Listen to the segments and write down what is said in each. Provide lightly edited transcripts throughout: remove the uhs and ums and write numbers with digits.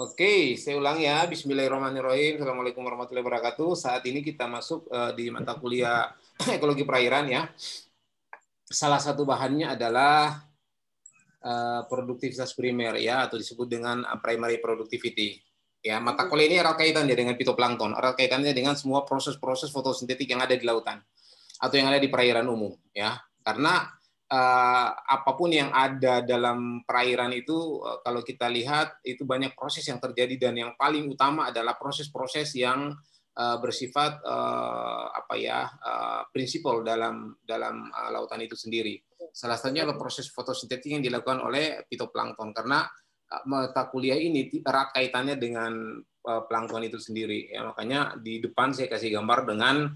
Oke, saya ulang ya. Bismillahirrahmanirrahim. Assalamualaikum warahmatullahi wabarakatuh. Saat ini kita masuk di mata kuliah ekologi perairan ya. Salah satu bahannya adalah produktivitas primer ya, atau disebut dengan primary productivity. Ya, mata kuliah ini erat kaitannya dengan fitoplankton, erat kaitannya dengan semua proses-proses fotosintetik yang ada di lautan atau yang ada di perairan umum ya. Karena apapun yang ada dalam perairan itu kalau kita lihat itu banyak proses yang terjadi, dan yang paling utama adalah proses-proses yang bersifat prinsipal dalam lautan itu sendiri. Salah satunya adalah proses fotosintetik yang dilakukan oleh fitoplankton, karena mata kuliah ini erat kaitannya dengan plankton itu sendiri ya. Makanya di depan saya kasih gambar dengan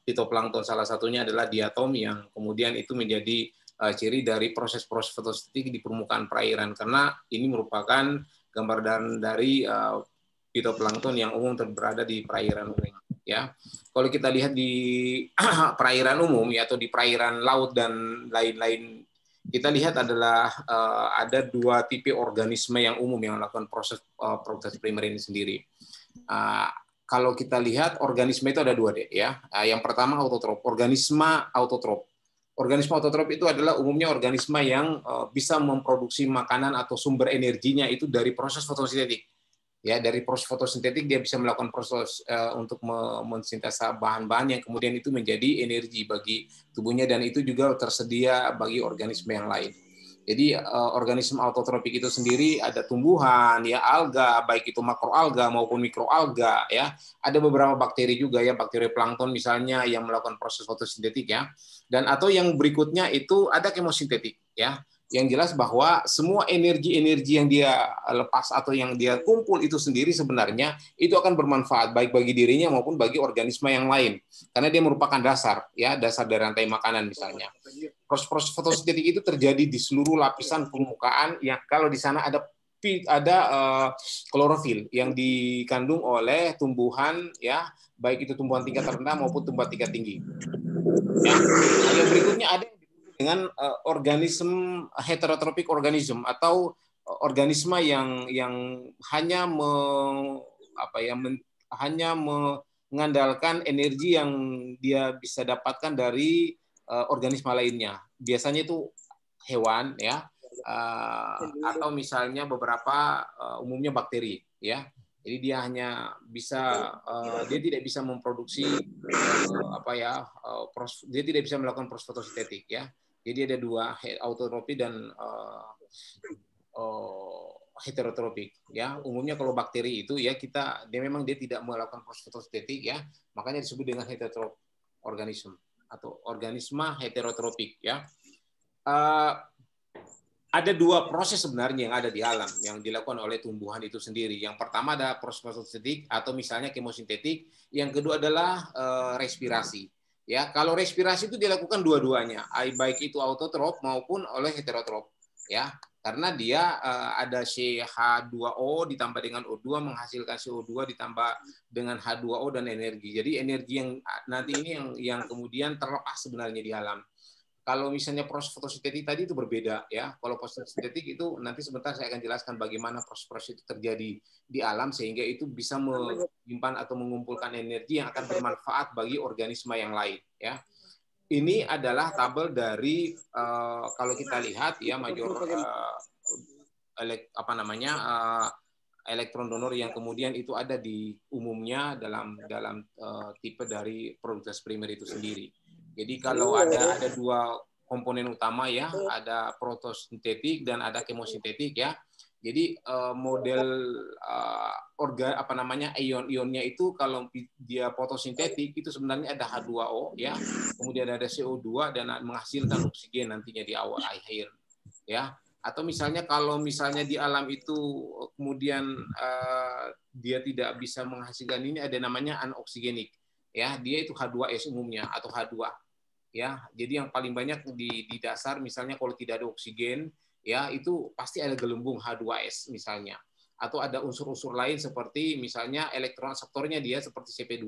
fitoplankton, salah satunya adalah diatom yang kemudian itu menjadi ciri dari proses-proses fotosintetik di permukaan perairan, karena ini merupakan gambaran dari fitoplankton yang umum berada di perairan umum ya. Kalau kita lihat di perairan umum ya, atau di perairan laut dan lain-lain, kita lihat adalah ada dua tipe organisme yang umum yang melakukan proses produktivitas primer ini sendiri. Kalau kita lihat organisme itu ada dua deh ya. Yang pertama autotrop, organisme autotrop. Organisme autotrop itu adalah umumnya organisme yang bisa memproduksi makanan atau sumber energinya itu dari proses fotosintetik. Ya, dari proses fotosintetik dia bisa melakukan proses untuk mensintesa bahan-bahan yang kemudian itu menjadi energi bagi tubuhnya, dan itu juga tersedia bagi organisme yang lain. Jadi organisme autotropik itu sendiri ada tumbuhan ya, alga, baik itu makroalga maupun mikroalga ya. Ada beberapa bakteri juga ya, bakteri plankton misalnya yang melakukan proses fotosintetik ya. Dan atau yang berikutnya itu ada kemosintetik ya. Yang jelas bahwa semua energi-energi yang dia lepas atau yang dia kumpul itu sendiri sebenarnya itu akan bermanfaat baik bagi dirinya maupun bagi organisme yang lain, karena dia merupakan dasar ya, dasar dari rantai makanan misalnya. Proses-proses fotosintetik itu terjadi di seluruh lapisan permukaan yang kalau di sana ada klorofil yang dikandung oleh tumbuhan ya, baik itu tumbuhan tingkat rendah maupun tumbuhan tingkat tinggi. Ya. Yang berikutnya ada dengan organisme heterotropik organisme, atau organisme yang hanya hanya mengandalkan energi yang dia bisa dapatkan dari organisme lainnya. Biasanya itu hewan ya, atau misalnya beberapa umumnya bakteri ya. Jadi dia hanya bisa dia tidak bisa memproduksi dia tidak bisa melakukan proses fotosintetik ya. Jadi ada dua, autotropi dan heterotropik ya. Umumnya kalau bakteri itu ya dia memang tidak melakukan proses fotosintetik ya, makanya disebut dengan heterotropik organisme atau organisme heterotropik ya. Ada dua proses sebenarnya yang ada di alam yang dilakukan oleh tumbuhan itu sendiri. Yang pertama ada proses fotosintetik atau misalnya kemosintetik, yang kedua adalah respirasi. Ya, kalau respirasi itu dilakukan dua-duanya, baik itu autotrop maupun oleh heterotrop. Ya, karena dia ada CH2O ditambah dengan O2 menghasilkan CO2 ditambah dengan H2O dan energi. Jadi energi yang nanti ini yang kemudian terlepas sebenarnya di alam. Kalau misalnya proses fotosintetik tadi itu berbeda ya. Kalau proses sintetik itu nanti sebentar saya akan jelaskan bagaimana proses-proses itu terjadi di alam sehingga itu bisa menyimpan atau mengumpulkan energi yang akan bermanfaat bagi organisme yang lain ya. Ini adalah tabel dari kalau kita lihat ya, major elektron donor yang kemudian itu ada di umumnya dalam tipe dari produktivitas primer itu sendiri. Jadi kalau ada dua komponen utama ya, ada protosintetik dan ada kemosintetik ya. Jadi model ion-ionnya itu kalau dia fotosintetik itu sebenarnya ada H2O ya, kemudian ada CO2 dan menghasilkan oksigen nantinya di awal akhir ya. Atau misalnya kalau misalnya di alam itu kemudian dia tidak bisa menghasilkan ini, ada namanya anoksigenik ya, dia itu H2S umumnya atau H2 ya. Jadi yang paling banyak di dasar misalnya kalau tidak ada oksigen ya, itu pasti ada gelembung H2S misalnya, atau ada unsur-unsur lain seperti misalnya elektron akseptornya dia seperti Cp2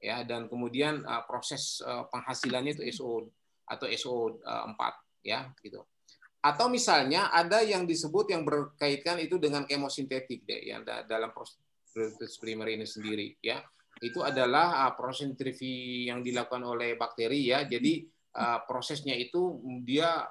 ya, dan kemudian proses penghasilannya itu SO atau SO4 ya gitu. Atau misalnya ada yang disebut yang berkaitan itu dengan kemosintetik deh, yang dalam proses primer ini sendiri ya. Itu adalah proses nitrifi yang dilakukan oleh bakteri ya. Jadi prosesnya itu dia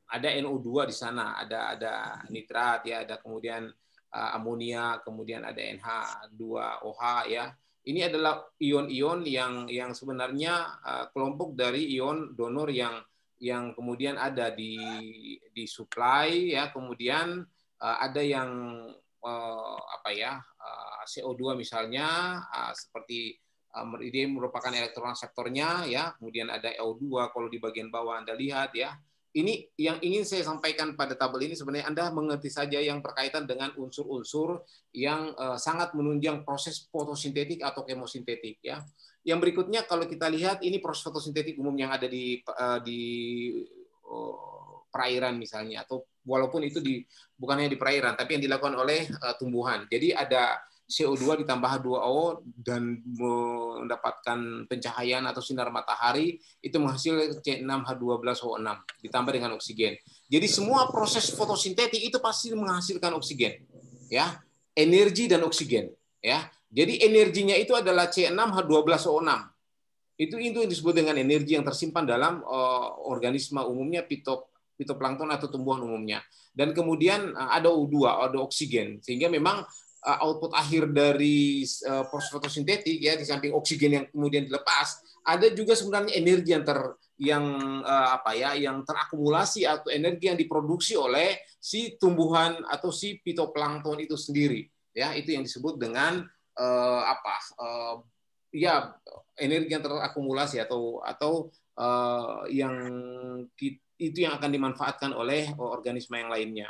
ada NO2 di sana, ada nitrat ya, ada kemudian amonia, kemudian ada NH2OH ya. Ini adalah ion-ion yang sebenarnya kelompok dari ion donor yang kemudian ada di supply ya, kemudian ada yang apa ya, CO2 misalnya, seperti dia merupakan elektron reseptornya ya, kemudian ada O2 kalau di bagian bawah Anda lihat ya. Ini yang ingin saya sampaikan pada tabel ini, sebenarnya Anda mengerti saja yang berkaitan dengan unsur-unsur yang sangat menunjang proses fotosintetik atau kemosintetik ya. Yang berikutnya kalau kita lihat ini proses fotosintetik umum yang ada di perairan misalnya, atau walaupun itu bukan hanya di perairan tapi yang dilakukan oleh tumbuhan. Jadi ada CO2 ditambah H2O dan mendapatkan pencahayaan atau sinar matahari, itu menghasilkan C6H12O6 ditambah dengan oksigen. Jadi semua proses fotosintetik itu pasti menghasilkan oksigen, ya, energi dan oksigen, ya. Jadi energinya itu adalah C6H12O6. Itu yang disebut dengan energi yang tersimpan dalam organisme umumnya, fitoplankton atau tumbuhan umumnya. Dan kemudian ada O2, ada oksigen, sehingga memang output akhir dari proses fotosintetik ya, di samping oksigen yang kemudian dilepas, ada juga sebenarnya energi yang terakumulasi atau energi yang diproduksi oleh si tumbuhan atau si fitoplankton itu sendiri ya. Itu yang disebut dengan ya, energi yang terakumulasi atau yang itu yang akan dimanfaatkan oleh organisme yang lainnya.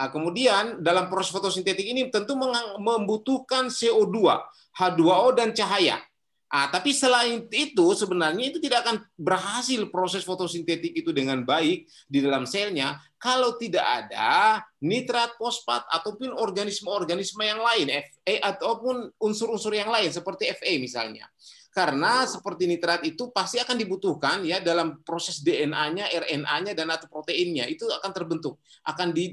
Kemudian dalam proses fotosintetik ini tentu membutuhkan CO2, H2O, dan cahaya. Tapi selain itu sebenarnya itu tidak akan berhasil proses fotosintetik itu dengan baik di dalam selnya kalau tidak ada nitrat, fosfat, ataupun organisme-organisme yang lain, Fe, ataupun unsur-unsur yang lain seperti Fe misalnya. Karena seperti nitrat itu pasti akan dibutuhkan ya dalam proses DNA-nya, RNA-nya, dan atau proteinnya itu akan terbentuk,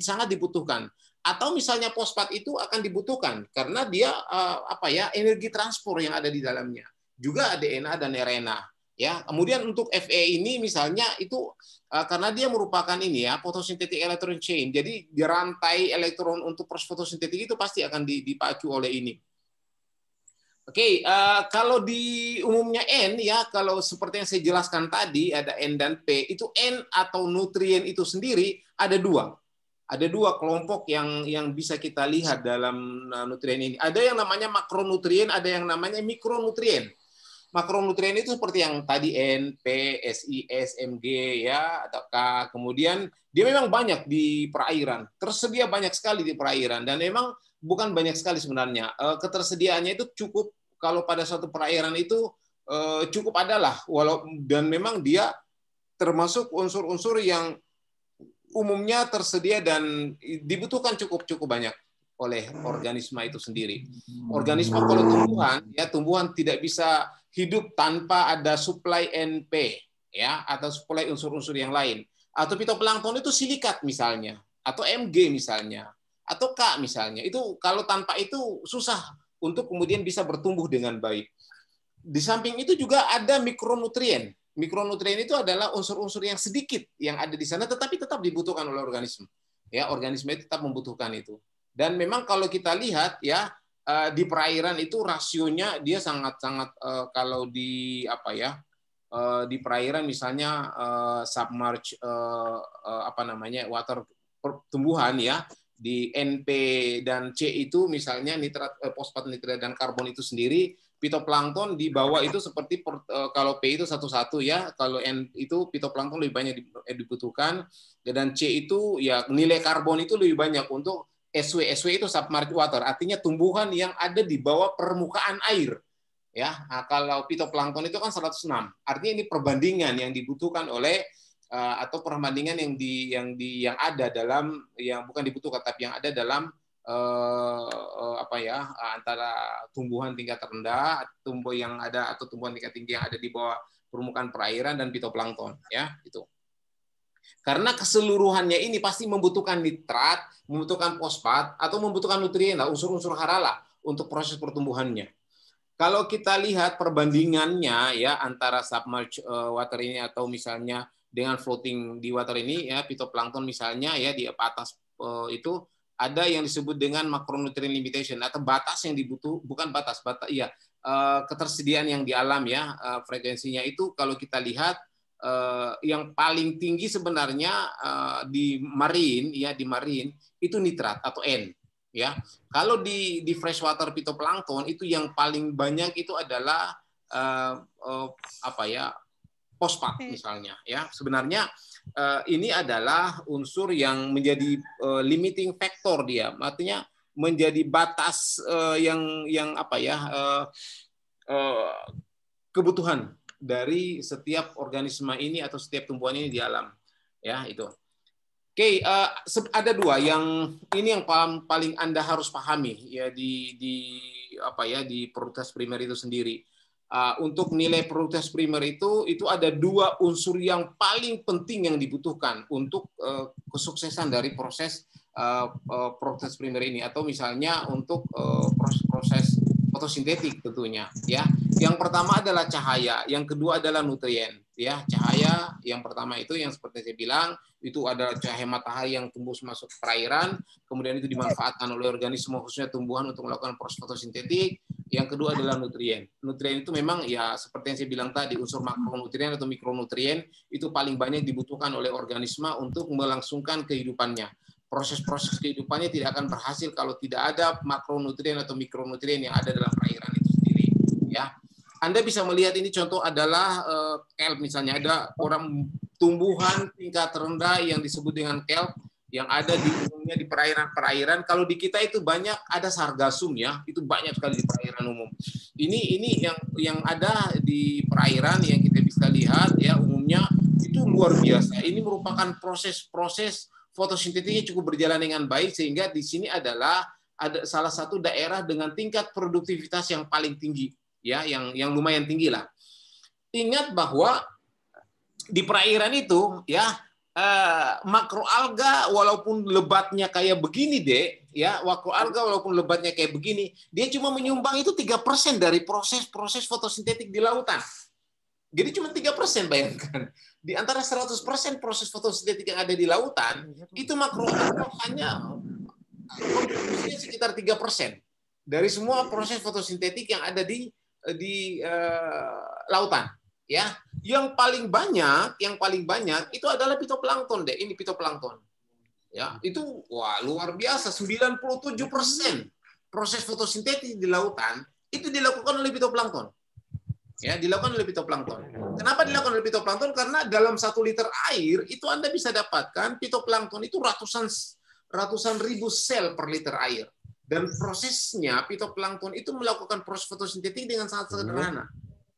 sangat dibutuhkan. Atau misalnya fosfat itu akan dibutuhkan karena dia energi transport yang ada di dalamnya. Juga DNA dan RNA. Ya, kemudian untuk Fe ini misalnya itu karena dia merupakan ini ya, photosynthetic electron chain. Jadi di rantai elektron untuk proses fotosintetik itu pasti akan dipacu oleh ini. Oke, kalau di umumnya N ya, kalau seperti yang saya jelaskan tadi ada N dan P, itu N atau nutrien itu sendiri ada dua. Ada dua kelompok yang bisa kita lihat dalam nutrien ini. Ada yang namanya makronutrien, ada yang namanya mikronutrien. Makronutrien itu seperti yang tadi N, P, Si, S, Mg ya, atau K. Kemudian dia memang banyak di perairan, tersedia banyak sekali di perairan, dan memang bukan banyak sekali sebenarnya. Ketersediaannya itu cukup, kalau pada suatu perairan itu cukup adalah, dan memang dia termasuk unsur-unsur yang umumnya tersedia dan dibutuhkan cukup banyak oleh organisme itu sendiri. Organisme kalau tumbuhan tidak bisa hidup tanpa ada suplai NP ya, atau suplai unsur-unsur yang lain. Atau fitoplankton itu silikat misalnya, atau Mg misalnya, atau K misalnya. Itu kalau tanpa itu susah untuk kemudian bisa bertumbuh dengan baik. Di samping itu juga ada mikronutrien. Mikronutrien itu adalah unsur-unsur yang sedikit yang ada di sana tetapi tetap dibutuhkan oleh organisme. Ya, organisme itu tetap membutuhkan itu. Dan memang kalau kita lihat ya, di perairan itu rasionya dia sangat-sangat kalau di di perairan misalnya submerged water tumbuhan ya, di NP dan C itu misalnya nitrat, fosfat, nitrat, dan karbon itu sendiri, fitoplankton di bawah itu seperti kalau P itu 1:1 ya, kalau N itu fitoplankton lebih banyak dibutuhkan, dan C itu ya nilai karbon itu lebih banyak untuk SW itu submerged water, artinya tumbuhan yang ada di bawah permukaan air. Ya, kalau fitoplankton itu kan 106. Artinya ini perbandingan yang dibutuhkan oleh atau perbandingan yang ada dalam, yang bukan dibutuhkan tapi yang ada dalam antara tumbuhan tingkat rendah, tumbuhan tingkat tinggi yang ada di bawah permukaan perairan dan fitoplankton ya, itu. Karena keseluruhannya ini pasti membutuhkan nitrat, membutuhkan fosfat, atau membutuhkan nutrien, unsur-unsur hara lah untuk proses pertumbuhannya. Kalau kita lihat perbandingannya ya antara submerged water ini atau misalnya dengan floating di water ini ya, phytoplankton misalnya ya di atas itu ada yang disebut dengan macronutrient limitation atau batas yang bukan batas ya, ketersediaan yang di alam ya, frekuensinya itu kalau kita lihat yang paling tinggi sebenarnya di marine itu nitrat atau N ya. Kalau di freshwater phytoplankton itu yang paling banyak itu adalah fosfat misalnya ya. Sebenarnya ini adalah unsur yang menjadi limiting factor dia, artinya menjadi batas kebutuhan dari setiap organisme ini atau setiap tumbuhan ini di alam ya itu. Oke, ada dua yang ini yang paling Anda harus pahami ya di produktivitas primer itu sendiri. Untuk nilai produktivitas primer itu ada dua unsur yang paling penting yang dibutuhkan untuk kesuksesan dari proses produktivitas primer ini, atau misalnya untuk proses fotosintetik tentunya ya. Yang pertama adalah cahaya, yang kedua adalah nutrien ya. Cahaya yang pertama itu yang seperti saya bilang itu ada cahaya matahari yang tembus masuk ke perairan, kemudian itu dimanfaatkan oleh organisme khususnya tumbuhan untuk melakukan proses fotosintetik. Yang kedua adalah nutrien. Nutrien itu memang ya seperti yang saya bilang tadi, unsur makronutrien atau mikronutrien itu paling banyak dibutuhkan oleh organisme untuk melangsungkan kehidupannya. Proses-proses kehidupannya tidak akan berhasil kalau tidak ada makronutrien atau mikronutrien yang ada dalam perairan itu sendiri ya. Anda bisa melihat ini contoh adalah kelp misalnya, ada orang tumbuhan tingkat rendah yang disebut dengan kelp yang ada di umumnya di perairan-perairan. Kalau di kita itu banyak ada sargassum ya, itu banyak sekali di perairan umum. Ini yang ada di perairan yang kita bisa lihat ya umumnya itu luar biasa. Ini merupakan proses fotosintetiknya cukup berjalan dengan baik, sehingga di sini ada salah satu daerah dengan tingkat produktivitas yang paling tinggi ya, yang lumayan tinggi lah. Ingat bahwa di perairan itu ya makroalga walaupun lebatnya kayak begini ya, makroalga walaupun lebatnya kayak begini, dia cuma menyumbang itu 3% dari proses fotosintetik di lautan. Jadi cuma 3%, bayangkan. Di antara 100% proses fotosintetik yang ada di lautan, itu makroalga hanya kontribusinya sekitar 3% dari semua proses fotosintetik yang ada di lautan ya. Yang paling banyak itu adalah phytoplankton ini phytoplankton ya, itu wah luar biasa, 97% proses fotosintetik di lautan itu dilakukan oleh phytoplankton ya, dilakukan oleh phytoplankton. Kenapa dilakukan oleh phytoplankton? Karena dalam 1 liter air itu Anda bisa dapatkan phytoplankton itu ratusan ribu sel per liter air. Dan prosesnya phytoplankton itu melakukan proses fotosintetik dengan sangat sederhana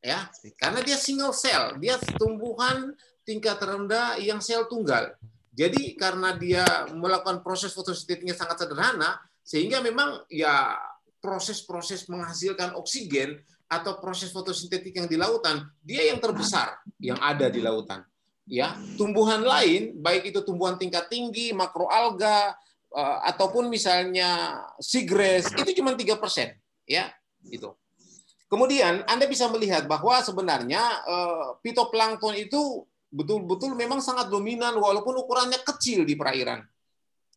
ya, karena dia single cell, dia tumbuhan tingkat rendah yang sel tunggal. Jadi karena dia melakukan proses fotosintetiknya sangat sederhana, sehingga memang ya proses-proses menghasilkan oksigen atau proses fotosintetik yang di lautan dia yang terbesar yang ada di lautan ya. Tumbuhan lain baik itu tumbuhan tingkat tinggi, makroalga, ataupun misalnya seagrass itu cuma 3% ya itu. Kemudian Anda bisa melihat bahwa sebenarnya phytoplankton itu betul-betul memang sangat dominan walaupun ukurannya kecil di perairan.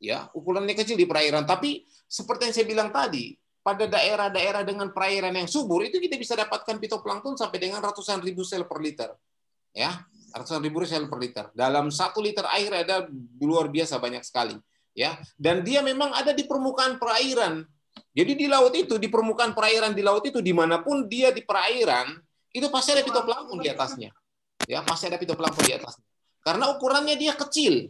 Ya, ukurannya kecil di perairan, tapi seperti yang saya bilang tadi, pada daerah-daerah dengan perairan yang subur itu kita bisa dapatkan phytoplankton sampai dengan ratusan ribu sel per liter. Ya, ratusan ribu sel per liter. Dalam 1 liter air ada luar biasa banyak sekali. Ya, dan dia memang ada di permukaan perairan. Jadi di laut itu, di permukaan perairan di laut itu, dimanapun dia di perairan, itu pasti ada phytoplankton di atasnya. Ya, pasti ada phytoplankton di atasnya. Karena ukurannya dia kecil,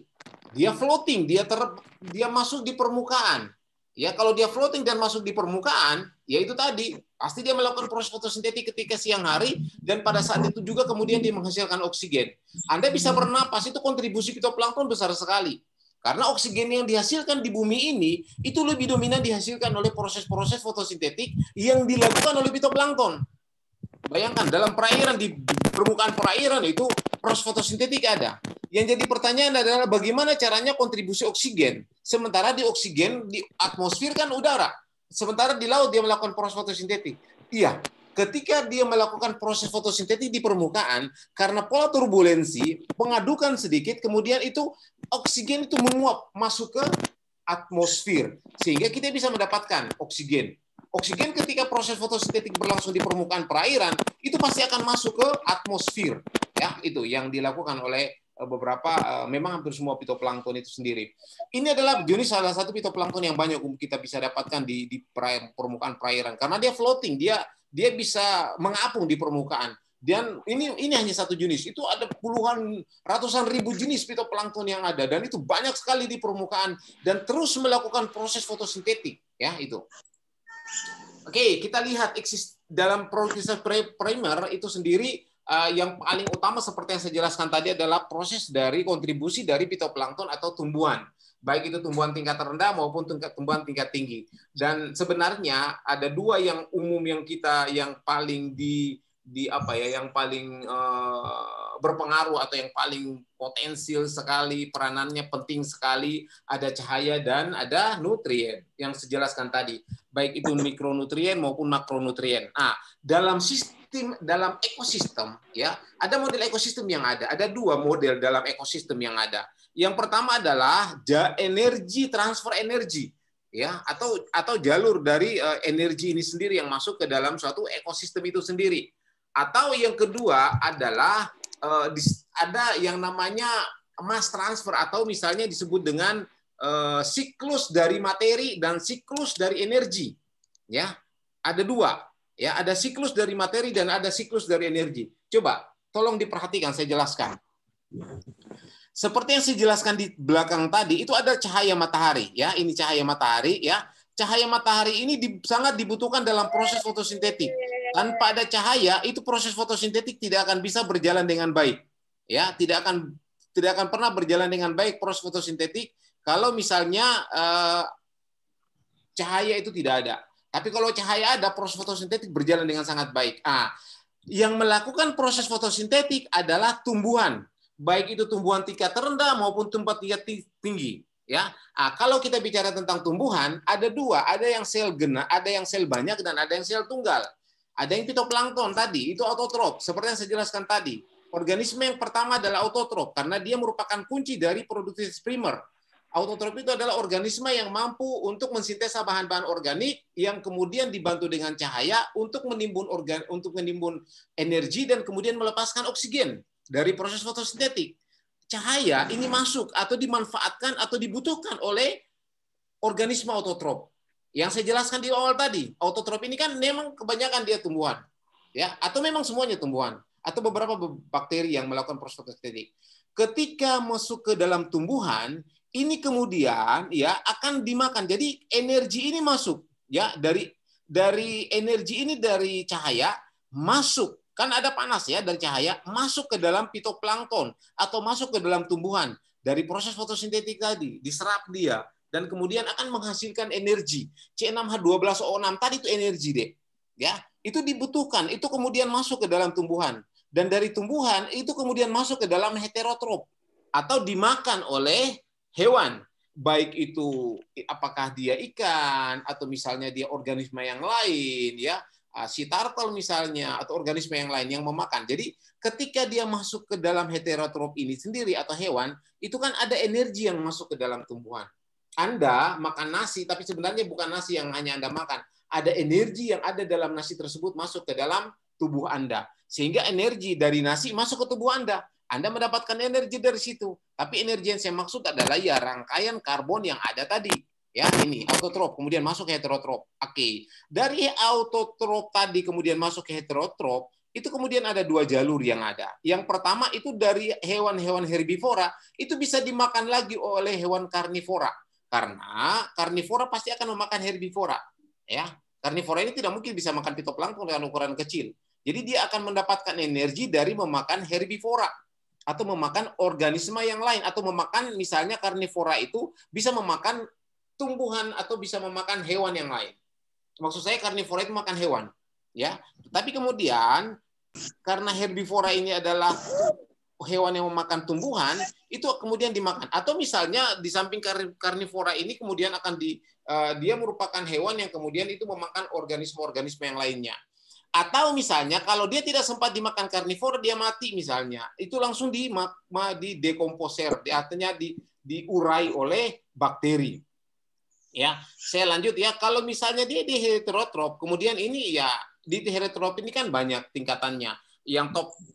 dia floating, dia masuk di permukaan. Ya, kalau dia floating dan masuk di permukaan, ya itu tadi pasti dia melakukan proses fotosintetik ketika siang hari, dan pada saat itu juga kemudian dia menghasilkan oksigen. Anda bisa bernapas, itu kontribusi phytoplankton besar sekali. Karena oksigen yang dihasilkan di bumi ini itu lebih dominan dihasilkan oleh proses-proses fotosintetik yang dilakukan oleh phytoplankton. Bayangkan dalam perairan, di permukaan perairan itu proses fotosintetik ada. Yang jadi pertanyaan adalah bagaimana caranya kontribusi oksigen? Sementara di oksigen, di atmosfer kan udara. Sementara di laut dia melakukan proses fotosintetik. Iya, ketika dia melakukan proses fotosintetik di permukaan, karena pola turbulensi, pengadukan sedikit, kemudian itu oksigen itu menguap masuk ke atmosfer. Sehingga kita bisa mendapatkan oksigen. Oksigen ketika proses fotosintetik berlangsung di permukaan perairan, itu pasti akan masuk ke atmosfer. Ya, itu yang dilakukan oleh beberapa, memang hampir semua fitoplankton itu sendiri. Ini adalah jenis salah satu fitoplankton yang banyak kita bisa dapatkan di permukaan perairan karena dia floating, dia bisa mengapung di permukaan. Dan ini hanya satu jenis, itu ada puluhan, ratusan ribu jenis fitoplankton yang ada dan itu banyak sekali di permukaan dan terus melakukan proses fotosintetik, ya itu. Oke, kita lihat dalam proses primer itu sendiri. Yang paling utama seperti yang saya jelaskan tadi adalah proses dari kontribusi dari fitoplankton atau tumbuhan, baik itu tumbuhan tingkat rendah maupun tumbuhan tingkat tinggi. Dan sebenarnya ada dua yang umum yang paling yang paling berpengaruh atau yang paling potensial sekali, peranannya penting sekali, ada cahaya dan ada nutrien yang saya jelaskan tadi, baik itu mikronutrien maupun makronutrien. Dalam ekosistem, ya, ada model ekosistem yang ada dua model dalam ekosistem yang ada. Yang pertama adalah transfer energi, ya, atau jalur dari energi ini sendiri yang masuk ke dalam suatu ekosistem itu sendiri. Atau yang kedua adalah ada yang namanya mass transfer atau misalnya disebut dengan siklus dari materi dan siklus dari energi, ya, ada dua. Ya, ada siklus dari materi dan ada siklus dari energi. Coba, tolong diperhatikan, saya jelaskan. Seperti yang saya jelaskan di belakang tadi, itu ada cahaya matahari. Ya, ini cahaya matahari. Ya, cahaya matahari ini sangat dibutuhkan dalam proses fotosintetik. Tanpa ada cahaya, itu proses fotosintetik tidak akan bisa berjalan dengan baik. Ya, tidak akan pernah berjalan dengan baik proses fotosintetik kalau misalnya cahaya itu tidak ada. Tapi kalau cahaya ada, proses fotosintetik berjalan dengan sangat baik. Yang melakukan proses fotosintetik adalah tumbuhan, baik itu tumbuhan tingkat rendah maupun tumbuhan tingkat tinggi. Ya, kalau kita bicara tentang tumbuhan, ada dua, ada yang sel ada yang sel banyak dan ada yang sel tunggal. Ada yang fitoplankton tadi, itu autotrof, seperti yang saya jelaskan tadi. Organisme yang pertama adalah autotrof karena dia merupakan kunci dari produktivitas primer. Autotrof itu adalah organisme yang mampu untuk mensintesa bahan-bahan organik yang kemudian dibantu dengan cahaya untuk menimbun energi dan kemudian melepaskan oksigen dari proses fotosintetik. Cahaya ini masuk atau dimanfaatkan atau dibutuhkan oleh organisme autotrof. Yang saya jelaskan di awal tadi, autotrof ini kan memang kebanyakan dia tumbuhan, ya, atau memang semuanya tumbuhan, atau beberapa bakteri yang melakukan proses fotosintetik. Ketika masuk ke dalam tumbuhan, ini kemudian ya akan dimakan. Jadi energi ini masuk ya dari energi ini dari cahaya masuk, kan ada panas ya dari cahaya masuk ke dalam fitoplankton atau masuk ke dalam tumbuhan dari proses fotosintetik tadi, diserap dia dan kemudian akan menghasilkan energi. C6H12O6 tadi itu energi deh. Ya, itu dibutuhkan, itu kemudian masuk ke dalam tumbuhan dan dari tumbuhan itu kemudian masuk ke dalam heterotrof atau dimakan oleh hewan, baik itu apakah dia ikan atau misalnya dia organisme yang lain, ya, si turtle misalnya atau organisme yang lain yang memakan. Jadi ketika dia masuk ke dalam heterotrof ini sendiri atau hewan, itu kan ada energi yang masuk ke dalam tumbuhan. Anda makan nasi, tapi sebenarnya bukan nasi yang hanya Anda makan. Ada energi yang ada dalam nasi tersebut masuk ke dalam tubuh Anda. Sehingga energi dari nasi masuk ke tubuh Anda. Anda mendapatkan energi dari situ. Tapi energi yang saya maksud adalah ya rangkaian karbon yang ada tadi. Ya, ini autotrof, kemudian masuk ke heterotrof. Oke. Dari autotrof tadi kemudian masuk ke heterotrof, itu kemudian ada dua jalur yang ada. Yang pertama itu dari hewan-hewan herbivora, itu bisa dimakan lagi oleh hewan karnivora. Karena karnivora pasti akan memakan herbivora. Ya, karnivora ini tidak mungkin bisa makan fitoplankton dengan ukuran kecil. Jadi dia akan mendapatkan energi dari memakan herbivora atau memakan organisme yang lain atau memakan misalnya karnivora itu bisa memakan tumbuhan atau bisa memakan hewan yang lain. Maksud saya karnivora itu makan hewan, ya. Tapi kemudian karena herbivora ini adalah hewan yang memakan tumbuhan, itu kemudian dimakan. Atau misalnya di samping karnivora ini kemudian akan dia merupakan hewan yang kemudian itu memakan organisme-organisme yang lainnya. Atau misalnya kalau dia tidak sempat dimakan karnivora, dia mati misalnya, itu langsung didekomposer, artinya diurai oleh bakteri. Ya, saya lanjut ya. Kalau misalnya dia di heterotrop, kemudian ini ya di heterotrop ini kan banyak tingkatannya. Yang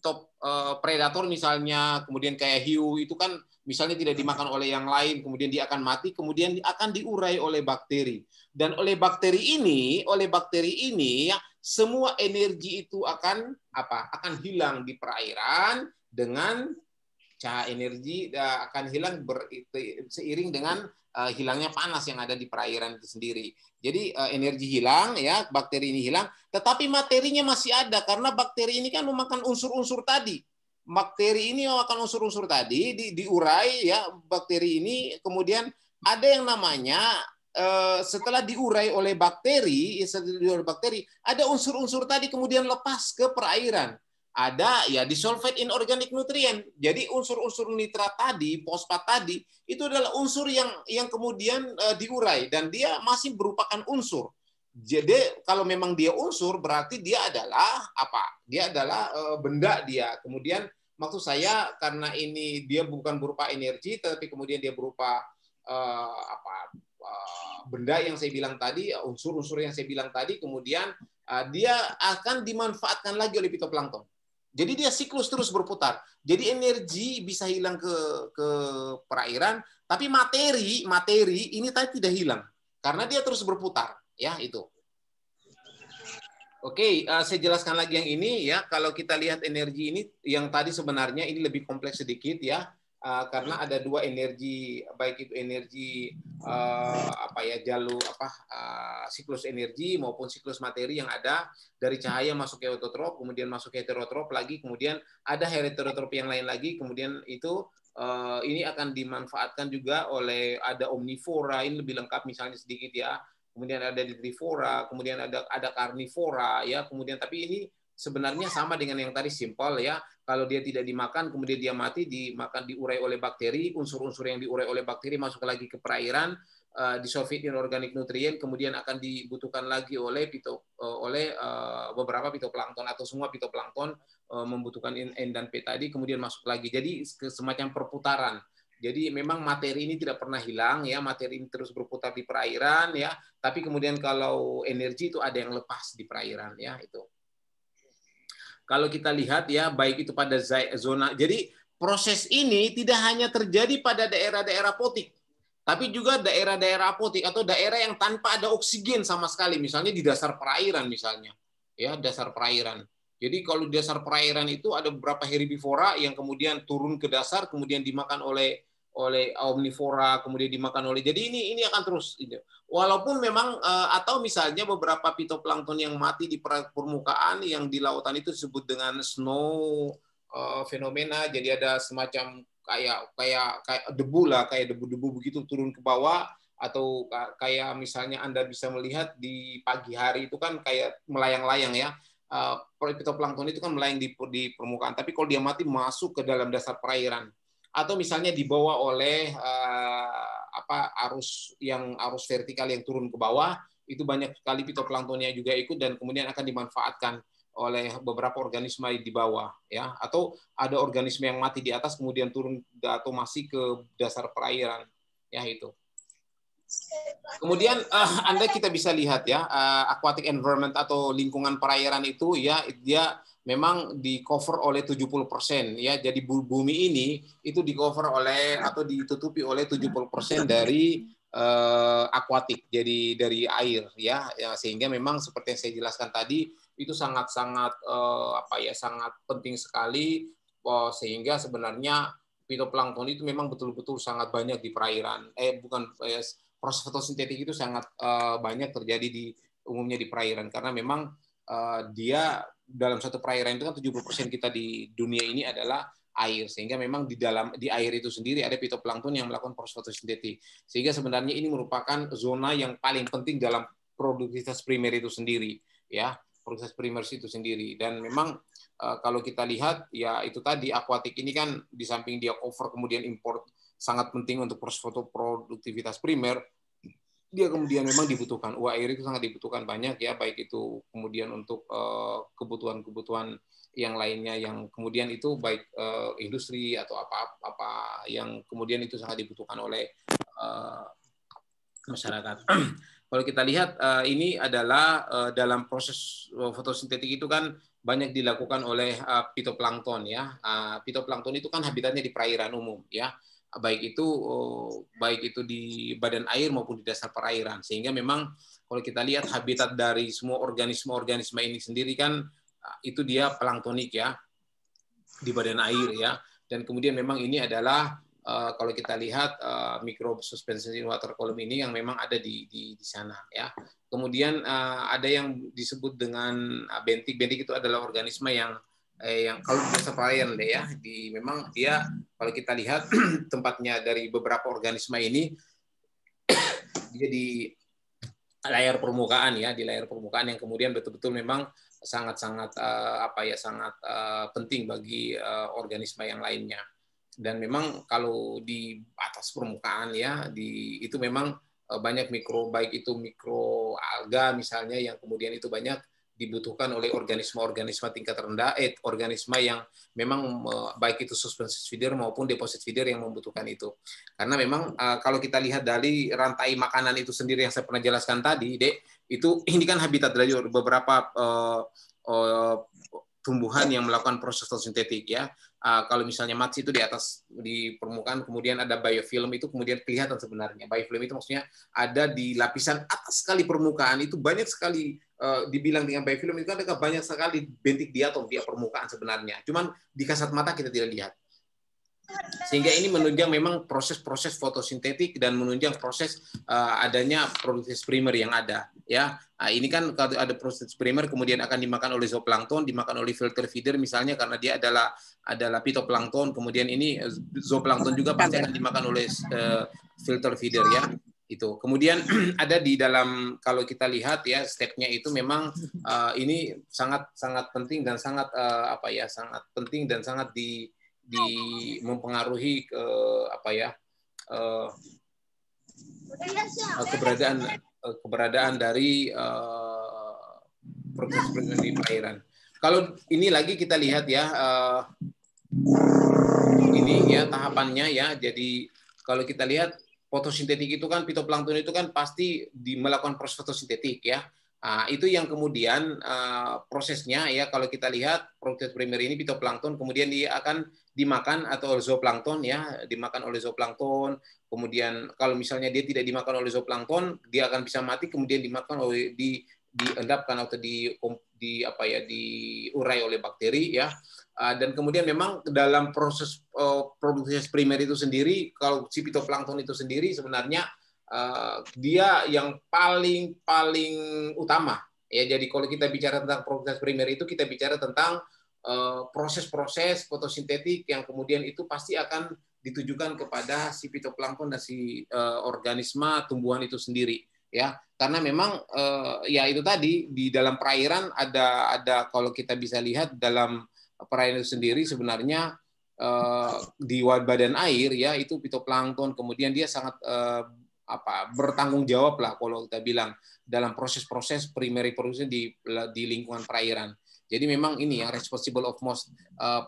top predator misalnya, kemudian kayak hiu itu kan misalnya tidak dimakan oleh yang lain, kemudian dia akan mati, kemudian akan diurai oleh bakteri. Dan oleh bakteri ini ya semua energi itu akan hilang di perairan dengan cahaya energi akan hilang seiring dengan hilangnya panas yang ada di perairan itu sendiri. Jadi energi hilang ya, bakteri ini hilang, tetapi materinya masih ada karena bakteri ini kan memakan unsur-unsur tadi. Bakteri ini memakan unsur-unsur tadi diurai ya, bakteri ini kemudian ada yang namanya setelah diurai oleh bakteri, ada unsur-unsur tadi kemudian lepas ke perairan. Ada ya disulfate inorganic nutrient. Jadi unsur-unsur nitrat tadi, fosfat tadi, itu adalah unsur yang kemudian diurai dan dia masih merupakan unsur. Jadi kalau memang dia unsur berarti dia adalah apa? Dia adalah benda dia. Kemudian maksud saya karena ini dia bukan berupa energi, tapi kemudian dia berupa benda yang saya bilang tadi, unsur-unsur yang saya bilang tadi, kemudian dia akan dimanfaatkan lagi oleh fitoplankton. Jadi dia siklus terus berputar. Jadi energi bisa hilang ke perairan, tapi materi ini tadi tidak hilang karena dia terus berputar. Ya itu. Oke, saya jelaskan lagi yang ini ya. Kalau kita lihat energi ini, yang tadi sebenarnya ini lebih kompleks sedikit ya. Karena ada dua energi, baik itu energi siklus energi maupun siklus materi yang ada dari cahaya masuk ke autotrop, kemudian masuk ke heterotrop lagi, kemudian ada heterotrop yang lain lagi, kemudian itu ini akan dimanfaatkan juga oleh ada omnivora, ini lebih lengkap misalnya sedikit ya. Kemudian ada herbivora, kemudian ada karnivora ya, kemudian tapi ini sebenarnya sama dengan yang tadi simpel ya. Kalau dia tidak dimakan, kemudian dia mati, diurai oleh bakteri, unsur-unsur yang diurai oleh bakteri masuk lagi ke perairan, disulfate inorganic nutrient, kemudian akan dibutuhkan lagi oleh beberapa fitoplankton atau semua fitoplankton membutuhkan N dan P tadi, kemudian masuk lagi. Jadi semacam perputaran. Jadi memang materi ini tidak pernah hilang ya, materi ini terus berputar di perairan ya. Tapi kemudian kalau energi itu ada yang lepas di perairan ya itu. Kalau kita lihat ya, baik itu pada zona, jadi proses ini tidak hanya terjadi pada daerah-daerah apotik, tapi juga daerah-daerah apotik atau daerah yang tanpa ada oksigen sama sekali, misalnya di dasar perairan misalnya, ya dasar perairan. Jadi kalau di dasar perairan itu ada beberapa herbivora yang kemudian turun ke dasar, kemudian dimakan oleh omnivora, kemudian dimakan oleh. Jadi ini akan terus. Walaupun memang atau misalnya beberapa fitoplankton yang mati di permukaan yang di lautan itu disebut dengan snow fenomena. Jadi ada semacam kayak debu lah, kayak debu-debu begitu turun ke bawah, atau kayak misalnya Anda bisa melihat di pagi hari itu kan kayak melayang-layang ya. Fitoplankton itu kan melayang di permukaan, tapi kalau dia mati masuk ke dalam dasar perairan. Atau misalnya dibawa oleh arus vertikal yang turun ke bawah, itu banyak sekali fitoplanktonnya juga ikut dan kemudian akan dimanfaatkan oleh beberapa organisme di bawah ya, atau ada organisme yang mati di atas kemudian turun atau masih ke dasar perairan ya itu. Kemudian kita bisa lihat ya, aquatic environment atau lingkungan perairan itu ya dia memang di cover oleh 70% ya. Jadi bumi ini itu di cover oleh atau ditutupi oleh 70% dari akuatik, jadi dari air ya, sehingga memang seperti yang saya jelaskan tadi itu sangat-sangat sangat penting sekali, sehingga sebenarnya fitoplankton itu memang betul-betul sangat banyak di perairan. Proses fotosintetik itu sangat banyak terjadi umumnya di perairan karena memang dia dalam satu perairan itu kan 70% kita di dunia ini adalah air, sehingga memang di air itu sendiri ada fitoplankton yang melakukan proses fotosintetik, sehingga sebenarnya ini merupakan zona yang paling penting dalam produktivitas primer itu sendiri ya. proses primers itu sendiri. Dan memang kalau kita lihat ya itu tadi akuatik ini kan di samping dia cover kemudian import sangat penting untuk proses fotoproduktivitas primer, dia kemudian memang dibutuhkan uap air itu sangat dibutuhkan banyak ya, baik itu kemudian untuk kebutuhan-kebutuhan yang lainnya yang kemudian itu baik industri atau apa yang kemudian itu sangat dibutuhkan oleh masyarakat. Kalau kita lihat ini adalah dalam proses fotosintetik itu kan banyak dilakukan oleh fitoplankton ya. Fitoplankton itu kan habitatnya di perairan umum ya, baik itu di badan air maupun di dasar perairan, sehingga memang kalau kita lihat habitat dari semua organisme ini sendiri kan itu dia planktonik ya di badan air ya. Dan kemudian memang ini adalah kalau kita lihat microbe suspension in water column ini yang memang ada di sana ya. Kemudian ada yang disebut dengan bentik. Bentik itu adalah organisme yang kalau di dasar perairan deh ya, memang dia kalau kita lihat tempatnya dari beberapa organisme ini dia di layar permukaan ya, di layar permukaan yang kemudian betul-betul memang sangat-sangat sangat penting bagi organisme yang lainnya. Dan memang kalau di atas permukaan ya, itu memang banyak baik itu mikroalga misalnya yang kemudian itu banyak dibutuhkan oleh organisme-organisme tingkat rendah, organisme yang memang baik itu suspensus feeder maupun deposit feeder yang membutuhkan itu. Karena memang kalau kita lihat dari rantai makanan itu sendiri yang saya pernah jelaskan tadi, Dek, itu ini kan habitat dari beberapa tumbuhan yang melakukan proses fotosintetik ya. Kalau misalnya mats itu di permukaan, kemudian ada biofilm itu kemudian kelihatan sebenarnya. Biofilm itu maksudnya ada di lapisan atas sekali permukaan, itu banyak sekali dibilang dengan biofilm itu ada banyak sekali bentik diatom di permukaan sebenarnya. Cuman di kasat mata kita tidak lihat. Sehingga ini menunjang memang proses-proses fotosintetik dan menunjang proses adanya proses primer yang ada ya. Ini kan kalau ada proses primer kemudian akan dimakan oleh zooplankton, dimakan oleh filter feeder misalnya karena dia adalah fitoplankton, kemudian ini zooplankton juga pasti akan dimakan oleh filter feeder ya. Itu kemudian ada di dalam, kalau kita lihat ya stepnya itu memang ini sangat penting dan sangat sangat penting dan sangat mempengaruhi keberadaan dari proses di perairan. Kalau ini lagi kita lihat ya ini ya tahapannya ya. Jadi kalau kita lihat fotosintetik itu kan fitoplankton itu kan pasti melakukan proses fotosintetik ya. Itu yang kemudian prosesnya ya, kalau kita lihat proses primer ini fitoplankton kemudian dia akan dimakan atau zooplankton ya, dimakan oleh zooplankton. Kemudian kalau misalnya dia tidak dimakan oleh zooplankton, dia akan bisa mati kemudian dimakan oleh diendapkan atau diurai oleh bakteri ya. Dan kemudian memang dalam proses produksi primer itu sendiri, kalau si fitoplankton itu sendiri sebenarnya dia yang paling utama ya. Jadi kalau kita bicara tentang proses primer itu kita bicara tentang proses-proses fotosintetik yang kemudian itu pasti akan ditujukan kepada si fitoplankton dan si organisme tumbuhan itu sendiri ya. Karena memang ya itu tadi di dalam perairan ada kalau kita bisa lihat dalam perairan itu sendiri sebenarnya di badan air ya itu fitoplankton kemudian dia sangat bertanggung jawab lah kalau kita bilang dalam proses-proses primary production di lingkungan perairan. Jadi memang ini yang responsible of most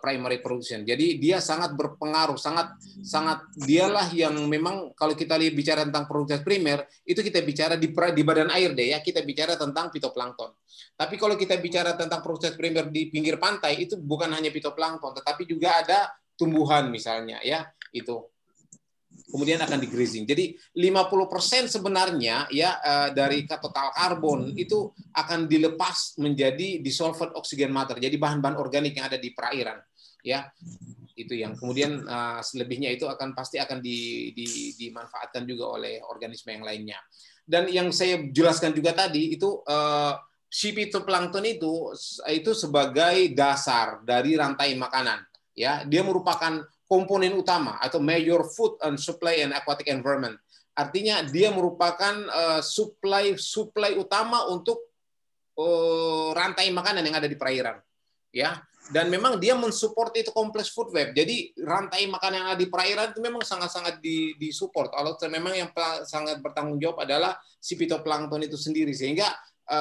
primary production. Jadi dia sangat berpengaruh, sangat dialah yang memang kalau kita bicara tentang proses primer itu kita bicara di badan air deh ya, kita bicara tentang fitoplankton. Tapi kalau kita bicara tentang proses primer di pinggir pantai itu bukan hanya fitoplankton, tetapi juga ada tumbuhan misalnya ya itu. Kemudian akan di-grazing. Jadi 50% sebenarnya ya dari total karbon itu akan dilepas menjadi dissolved oxygen matter. Jadi bahan-bahan organik yang ada di perairan ya. Itu yang kemudian selebihnya itu pasti akan dimanfaatkan juga oleh organisme yang lainnya. Dan yang saya jelaskan juga tadi itu si fitoplankton itu sebagai dasar dari rantai makanan ya. Dia merupakan komponen utama atau major food and supply and aquatic environment. Artinya dia merupakan supply utama untuk rantai makanan yang ada di perairan, ya. Dan memang dia mensupport itu kompleks food web. Jadi rantai makanan yang ada di perairan itu memang sangat-sangat disupport. Kalau memang yang sangat bertanggung jawab adalah si fitoplankton itu sendiri. Sehingga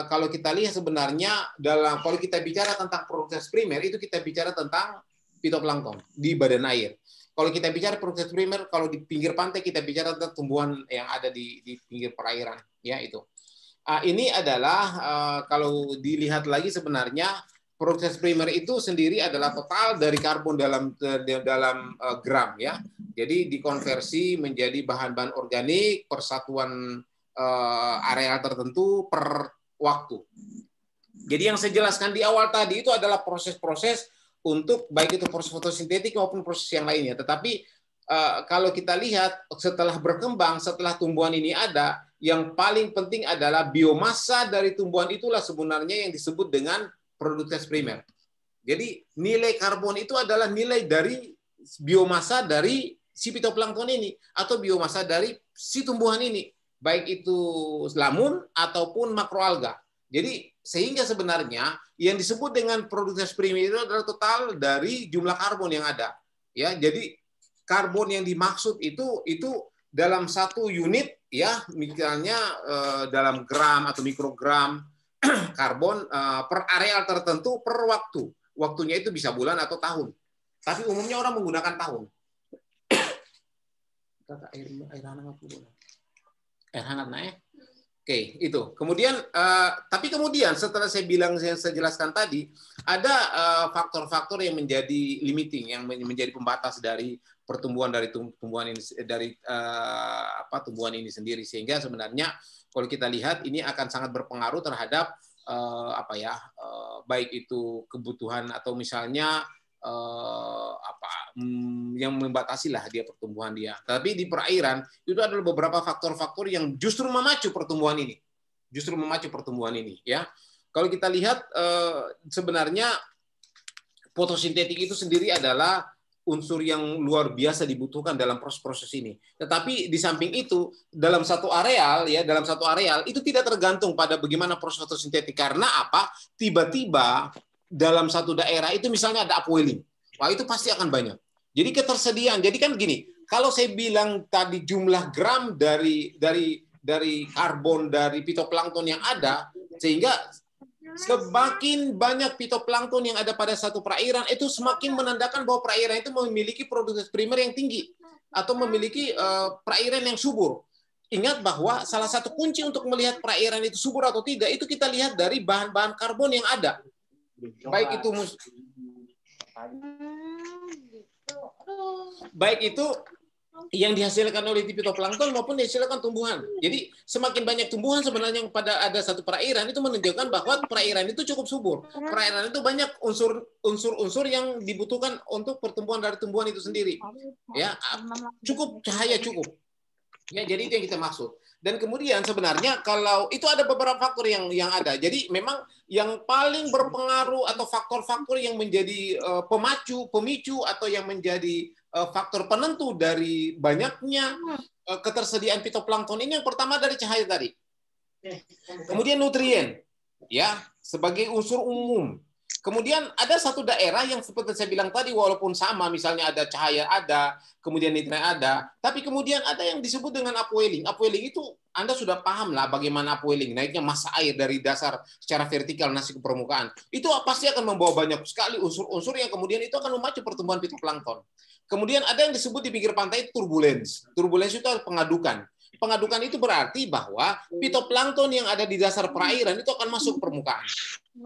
kalau kita lihat sebenarnya kalau kita bicara tentang proses primer itu kita bicara tentang fitoplankton di badan air. Kalau kita bicara proses primer, kalau di pinggir pantai kita bicara tentang tumbuhan yang ada di pinggir perairan, ya itu. Ini adalah kalau dilihat lagi sebenarnya proses primer itu sendiri adalah total dari karbon dalam gram, ya. Jadi dikonversi menjadi bahan-bahan organik persatuan areal tertentu per waktu. Jadi yang saya jelaskan di awal tadi itu adalah proses-proses untuk baik itu proses fotosintetik maupun proses yang lainnya. Tetapi kalau kita lihat setelah berkembang, setelah tumbuhan ini ada, yang paling penting adalah biomasa dari tumbuhan itulah sebenarnya yang disebut dengan produk primer. Jadi nilai karbon itu adalah nilai dari biomasa dari si fitoplankton ini atau biomasa dari si tumbuhan ini, baik itu lamun ataupun makroalga. Jadi sehingga sebenarnya yang disebut dengan produk primer itu adalah total dari jumlah karbon yang ada. Ya, jadi karbon yang dimaksud itu dalam satu unit, ya, misalnya dalam gram atau mikrogram karbon per areal tertentu per waktu. Waktunya itu bisa bulan atau tahun. Tapi umumnya orang menggunakan tahun. Air hangat naik. Oke, itu. Kemudian tapi kemudian setelah saya jelaskan tadi, ada faktor-faktor yang menjadi limiting, yang menjadi pembatas dari pertumbuhan dari tumbuhan ini tumbuhan ini sendiri, sehingga sebenarnya kalau kita lihat ini akan sangat berpengaruh terhadap baik itu kebutuhan atau misalnya yang membatasi lah dia pertumbuhan dia. Tapi di perairan itu adalah beberapa faktor-faktor yang justru memacu pertumbuhan ini. Ya. Kalau kita lihat sebenarnya fotosintetik itu sendiri adalah unsur yang luar biasa dibutuhkan dalam proses-proses ini. Tetapi di samping itu dalam satu areal itu tidak tergantung pada bagaimana proses fotosintetik, karena apa? Tiba-tiba dalam satu daerah itu misalnya ada upwelling. Wah, itu pasti akan banyak. Jadi ketersediaan. Jadi kan gini, kalau saya bilang tadi jumlah gram dari karbon dari fitoplankton yang ada, sehingga semakin banyak fitoplankton yang ada pada satu perairan, itu semakin menandakan bahwa perairan itu memiliki produksi primer yang tinggi atau memiliki perairan yang subur. Ingat bahwa salah satu kunci untuk melihat perairan itu subur atau tidak, itu kita lihat dari bahan-bahan karbon yang ada. Baik itu yang dihasilkan oleh fitoplankton maupun dihasilkan tumbuhan. Jadi semakin banyak tumbuhan sebenarnya yang pada ada satu perairan itu menunjukkan bahwa perairan itu cukup subur. Perairan itu banyak unsur-unsur yang dibutuhkan untuk pertumbuhan dari tumbuhan itu sendiri. Ya, cukup cahaya cukup. Ya, jadi itu yang kita maksud. Dan kemudian sebenarnya kalau itu ada beberapa faktor yang ada. Jadi memang yang paling berpengaruh atau faktor-faktor yang menjadi pemicu atau yang menjadi faktor penentu dari banyaknya ketersediaan fitoplankton ini, yang pertama dari cahaya tadi. Kemudian nutrien, ya, sebagai unsur umum. Kemudian ada satu daerah yang seperti saya bilang tadi, walaupun sama, misalnya ada cahaya ada, kemudian nitrat ada, tapi kemudian ada yang disebut dengan upwelling. Upwelling itu Anda sudah paham lah bagaimana upwelling, naiknya massa air dari dasar secara vertikal naik ke permukaan. Itu pasti akan membawa banyak sekali unsur-unsur yang kemudian itu akan memacu pertumbuhan fitoplankton. Kemudian ada yang disebut di pinggir pantai turbulence. Turbulence itu pengadukan. Pengadukan itu berarti bahwa fitoplankton yang ada di dasar perairan itu akan masuk ke permukaan.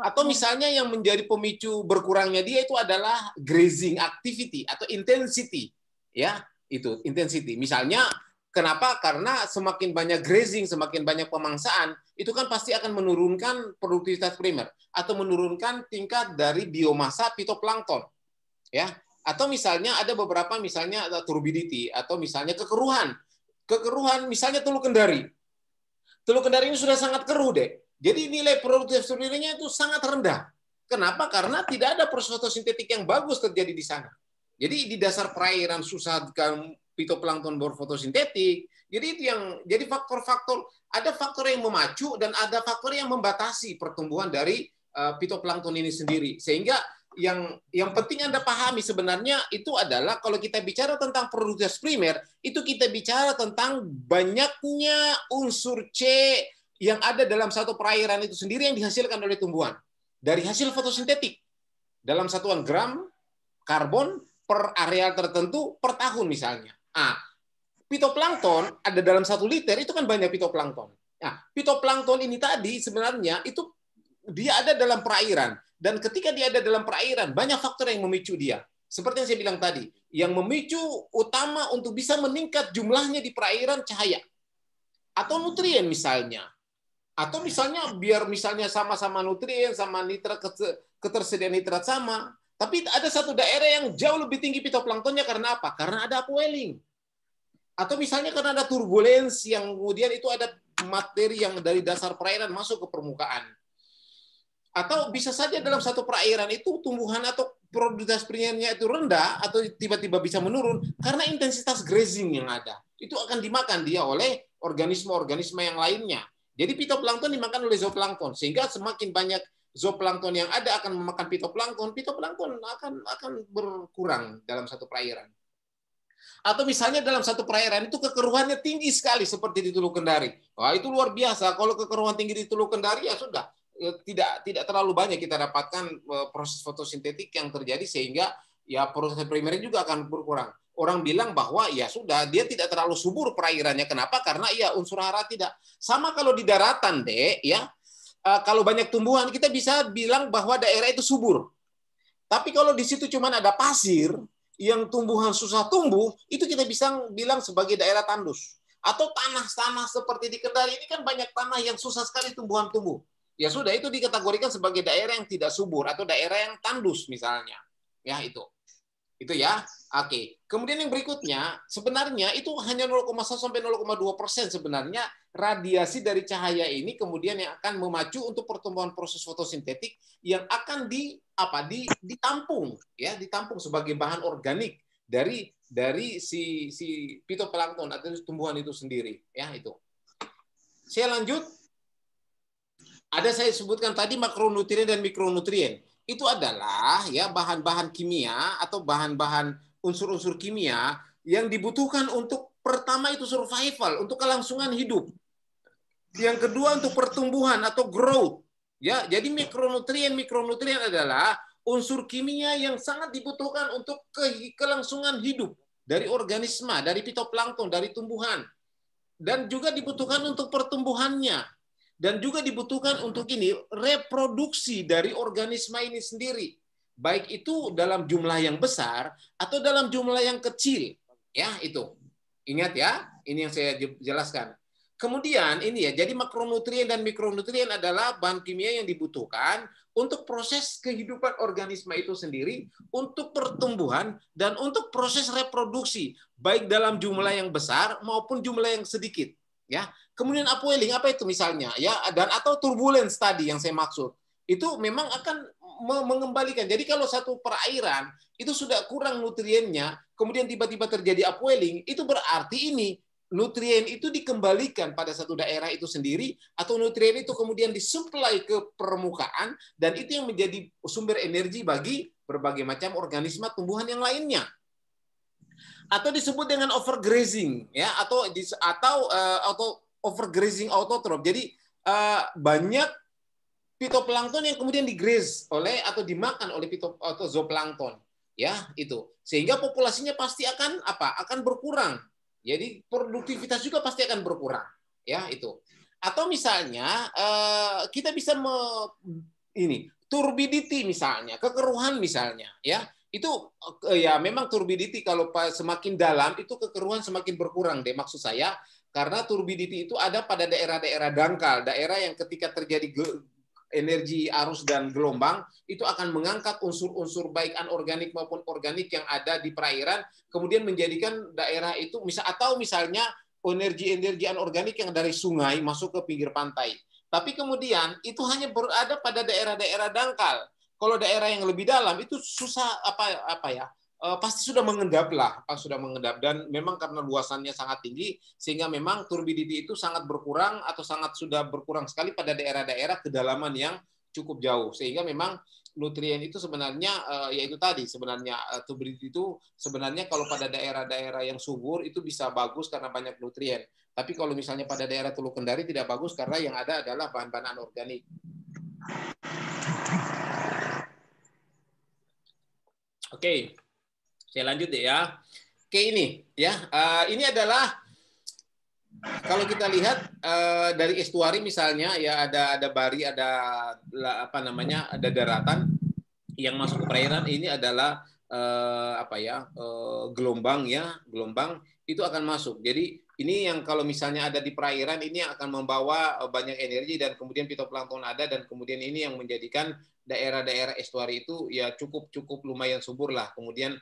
Atau misalnya yang menjadi pemicu berkurangnya dia itu adalah grazing activity atau intensity. Ya, itu intensity. Misalnya kenapa? Karena semakin banyak grazing, semakin banyak pemangsaan, itu kan pasti akan menurunkan produktivitas primer atau menurunkan tingkat dari biomasa fitoplankton. Ya. Atau misalnya ada beberapa misalnya turbidity atau misalnya kekeruhan. Kekeruhan misalnya Teluk Kendari. Teluk Kendari ini sudah sangat keruh deh. Jadi nilai produktivitas primernya itu sangat rendah. Kenapa? Karena tidak ada proses fotosintetik yang bagus terjadi di sana. Jadi di dasar perairan susah fitoplankton berfotosintetik. Jadi itu yang jadi faktor-faktor, ada faktor yang memacu dan ada faktor yang membatasi pertumbuhan dari fitoplankton ini sendiri. Sehingga yang penting Anda pahami sebenarnya itu adalah kalau kita bicara tentang produktivitas primer, itu kita bicara tentang banyaknya unsur C yang ada dalam satu perairan itu sendiri yang dihasilkan oleh tumbuhan dari hasil fotosintetik dalam satuan gram karbon per areal tertentu per tahun misalnya. Fitoplankton ada dalam 1 liter itu kan banyak fitoplankton. Nah, fitoplankton ini tadi sebenarnya itu dia ada dalam perairan, dan ketika dia ada dalam perairan banyak faktor yang memicu dia. Seperti yang saya bilang tadi, yang memicu utama untuk bisa meningkat jumlahnya di perairan cahaya atau nutrien misalnya. Atau misalnya biar misalnya sama-sama nutrien sama nitrat, ketersediaan nitrat sama, tapi ada satu daerah yang jauh lebih tinggi fitoplanktonnya karena apa? Karena ada upwelling. Atau misalnya karena ada turbulensi yang kemudian itu ada materi yang dari dasar perairan masuk ke permukaan. Atau bisa saja dalam satu perairan itu tumbuhan atau produktivitas primernya itu rendah atau tiba-tiba bisa menurun karena intensitas grazing yang ada. Itu akan dimakan dia oleh organisme-organisme yang lainnya. Jadi fitoplankton dimakan oleh zooplankton, sehingga semakin banyak zooplankton yang ada akan memakan fitoplankton akan berkurang dalam satu perairan. Atau misalnya dalam satu perairan itu kekeruhannya tinggi sekali seperti di Teluk Kendari. Wah, itu luar biasa. Kalau kekeruhan tinggi di Teluk Kendari ya sudah tidak terlalu banyak kita dapatkan proses fotosintetik yang terjadi sehingga ya proses primernya juga akan berkurang. Orang bilang bahwa ya sudah dia tidak terlalu subur perairannya. Kenapa? Karena ya unsur hara tidak. Sama kalau di daratan deh ya. Kalau banyak tumbuhan kita bisa bilang bahwa daerah itu subur. Tapi kalau di situ cuma ada pasir yang tumbuhan susah tumbuh, itu kita bisa bilang sebagai daerah tandus. Atau tanah-tanah seperti di Kendari ini kan banyak tanah yang susah sekali tumbuhan tumbuh. Ya sudah, itu dikategorikan sebagai daerah yang tidak subur atau daerah yang tandus misalnya. Ya itu. Itu ya. Oke. Kemudian yang berikutnya, sebenarnya itu hanya 0,1 sampai 0,2% sebenarnya radiasi dari cahaya ini kemudian yang akan memacu untuk pertumbuhan proses fotosintetik yang akan ditampung ya, ditampung sebagai bahan organik dari si fitoplankton atau tumbuhan itu sendiri ya itu. Saya lanjut. Saya sebutkan tadi makronutrien dan mikronutrien. Itu adalah ya bahan-bahan kimia atau bahan-bahan unsur-unsur kimia yang dibutuhkan untuk pertama itu survival, untuk kelangsungan hidup. Yang kedua untuk pertumbuhan atau growth. Ya, jadi mikronutrien adalah unsur kimia yang sangat dibutuhkan untuk kelangsungan hidup dari organisme, dari fitoplankton, dari tumbuhan. Dan juga dibutuhkan untuk pertumbuhannya. Dan juga dibutuhkan untuk reproduksi dari organisme ini sendiri. Baik itu dalam jumlah yang besar atau dalam jumlah yang kecil. Ya, itu. Ingat ya, ini yang saya jelaskan. Kemudian jadi makronutrien dan mikronutrien adalah bahan kimia yang dibutuhkan untuk proses kehidupan organisme itu sendiri, untuk pertumbuhan dan untuk proses reproduksi, baik dalam jumlah yang besar maupun jumlah yang sedikit. Ya, kemudian upwelling apa itu misalnya ya, dan atau turbulence tadi yang saya maksud. Itu memang akan mengembalikan. Jadi kalau satu perairan itu sudah kurang nutriennya, kemudian tiba-tiba terjadi upwelling, itu berarti nutrien itu dikembalikan pada satu daerah itu sendiri, atau nutrien itu kemudian disuplai ke permukaan, dan itu yang menjadi sumber energi bagi berbagai macam organisme tumbuhan yang lainnya. Atau disebut dengan overgrazing, ya, atau overgrazing autotroph. Jadi banyak fitoplankton yang kemudian digraze oleh atau dimakan oleh atau zooplankton, ya itu, sehingga populasinya pasti akan berkurang. Jadi produktivitas juga pasti akan berkurang, ya itu. Atau misalnya kita bisa turbidity misalnya, kekeruhan misalnya, ya itu ya memang turbidity kalau semakin dalam itu kekeruhan semakin berkurang deh maksud saya, karena turbidity itu ada pada daerah-daerah dangkal, daerah yang ketika terjadi energi arus dan gelombang itu akan mengangkat unsur-unsur baik anorganik maupun organik yang ada di perairan, kemudian menjadikan daerah itu misalnya energi anorganik yang dari sungai masuk ke pinggir pantai. Tapi kemudian itu hanya berada pada daerah-daerah dangkal. Kalau daerah yang lebih dalam itu susah pasti sudah mengendap lah, sudah mengendap, dan memang karena luasannya sangat tinggi sehingga memang turbidity itu sangat berkurang atau sangat sudah berkurang sekali pada daerah-daerah kedalaman yang cukup jauh, sehingga memang nutrien itu sebenarnya yaitu tadi sebenarnya turbidity itu sebenarnya kalau pada daerah-daerah yang subur itu bisa bagus karena banyak nutrien, tapi kalau misalnya pada daerah Teluk Kendari tidak bagus karena yang ada adalah bahan-bahan anorganik. Oke. Saya lanjut deh ya. Oke, ini ya. Ini adalah kalau kita lihat dari estuari misalnya ya, ada bari, ada apa namanya, ada daratan yang masuk ke perairan. Ini adalah gelombang ya, gelombang itu akan masuk. Jadi ini yang kalau misalnya ada di perairan ini akan membawa banyak energi dan kemudian fitoplankton ada, dan kemudian ini yang menjadikan daerah-daerah estuari itu ya cukup lumayan subur lah. Kemudian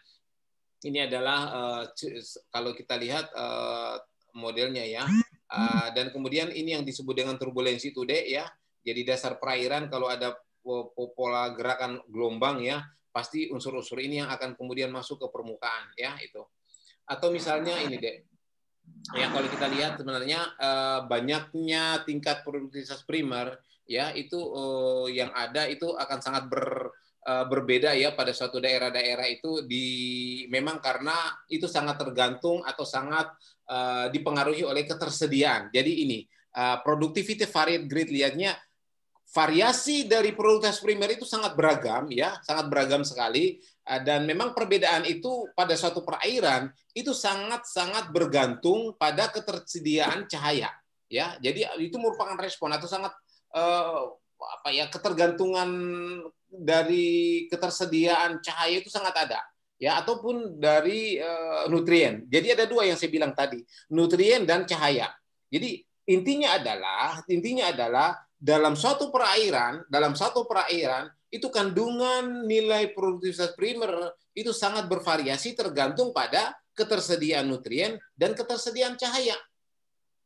ini adalah kalau kita lihat modelnya ya, dan kemudian ini yang disebut dengan turbulensi today ya. Jadi dasar perairan kalau ada pola gerakan gelombang ya, pasti unsur-unsur ini yang akan kemudian masuk ke permukaan ya itu. Atau misalnya ini deh, ya kalau kita lihat sebenarnya banyaknya tingkat produktivitas primer ya itu yang ada itu akan sangat berbeda ya pada suatu daerah-daerah itu memang karena itu sangat tergantung atau sangat dipengaruhi oleh ketersediaan. Jadi ini productivity varied greatly, lihatnya variasi dari produktivitas primer itu sangat beragam ya, sangat beragam sekali, dan memang perbedaan itu pada suatu perairan itu sangat bergantung pada ketersediaan cahaya ya. Jadi itu merupakan respon atau sangat ketergantungan dari ketersediaan cahaya itu sangat ada ya, ataupun dari nutrien. Jadi ada dua yang saya bilang tadi, nutrien dan cahaya. Jadi intinya adalah dalam suatu perairan itu kandungan nilai produktivitas primer itu sangat bervariasi tergantung pada ketersediaan nutrien dan ketersediaan cahaya.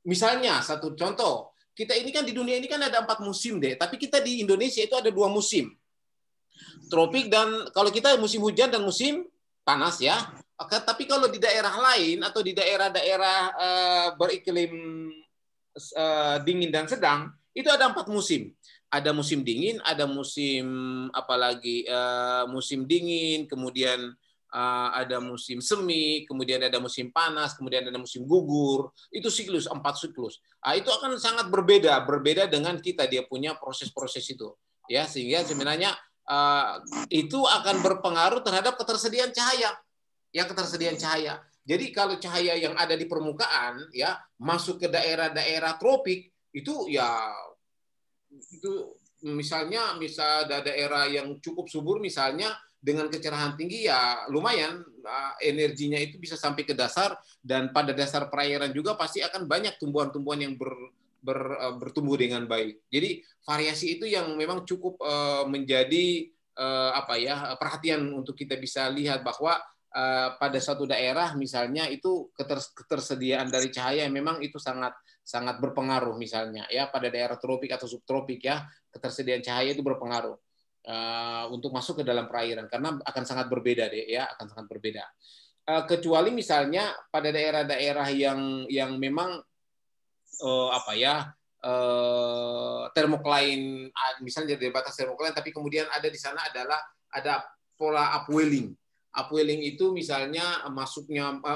Misalnya satu contoh, kita ini kan di dunia ini kan ada 4 musim deh, tapi kita di Indonesia itu ada 2 musim. Tropik dan kalau kita musim hujan dan musim panas ya. Tapi kalau di daerah lain atau di daerah-daerah beriklim dingin dan sedang, itu ada 4 musim. Ada musim dingin, ada musim musim dingin, kemudian ada musim semi, kemudian ada musim panas, kemudian ada musim gugur. Itu siklus, 4 siklus. Itu akan sangat berbeda dengan kita, dia punya proses-proses itu. Ya, sehingga sebenarnya itu akan berpengaruh terhadap ketersediaan cahaya. Ya, ketersediaan cahaya. Jadi kalau cahaya yang ada di permukaan ya masuk ke daerah-daerah tropik itu ya itu misal ada daerah yang cukup subur misalnya dengan kecerahan tinggi ya lumayan energinya itu bisa sampai ke dasar, dan pada dasar perairan juga pasti akan banyak tumbuhan-tumbuhan yang bertumbuh dengan baik. Jadi variasi itu yang memang cukup menjadi perhatian untuk kita bisa lihat bahwa pada suatu daerah misalnya itu ketersediaan dari cahaya memang itu sangat berpengaruh, misalnya ya pada daerah tropik atau subtropik ya ketersediaan cahaya itu berpengaruh untuk masuk ke dalam perairan karena akan sangat berbeda deh ya, akan sangat berbeda. Kecuali misalnya pada daerah-daerah yang memang thermocline misalnya dari batas thermocline, tapi kemudian ada di sana ada pola upwelling. Upwelling itu misalnya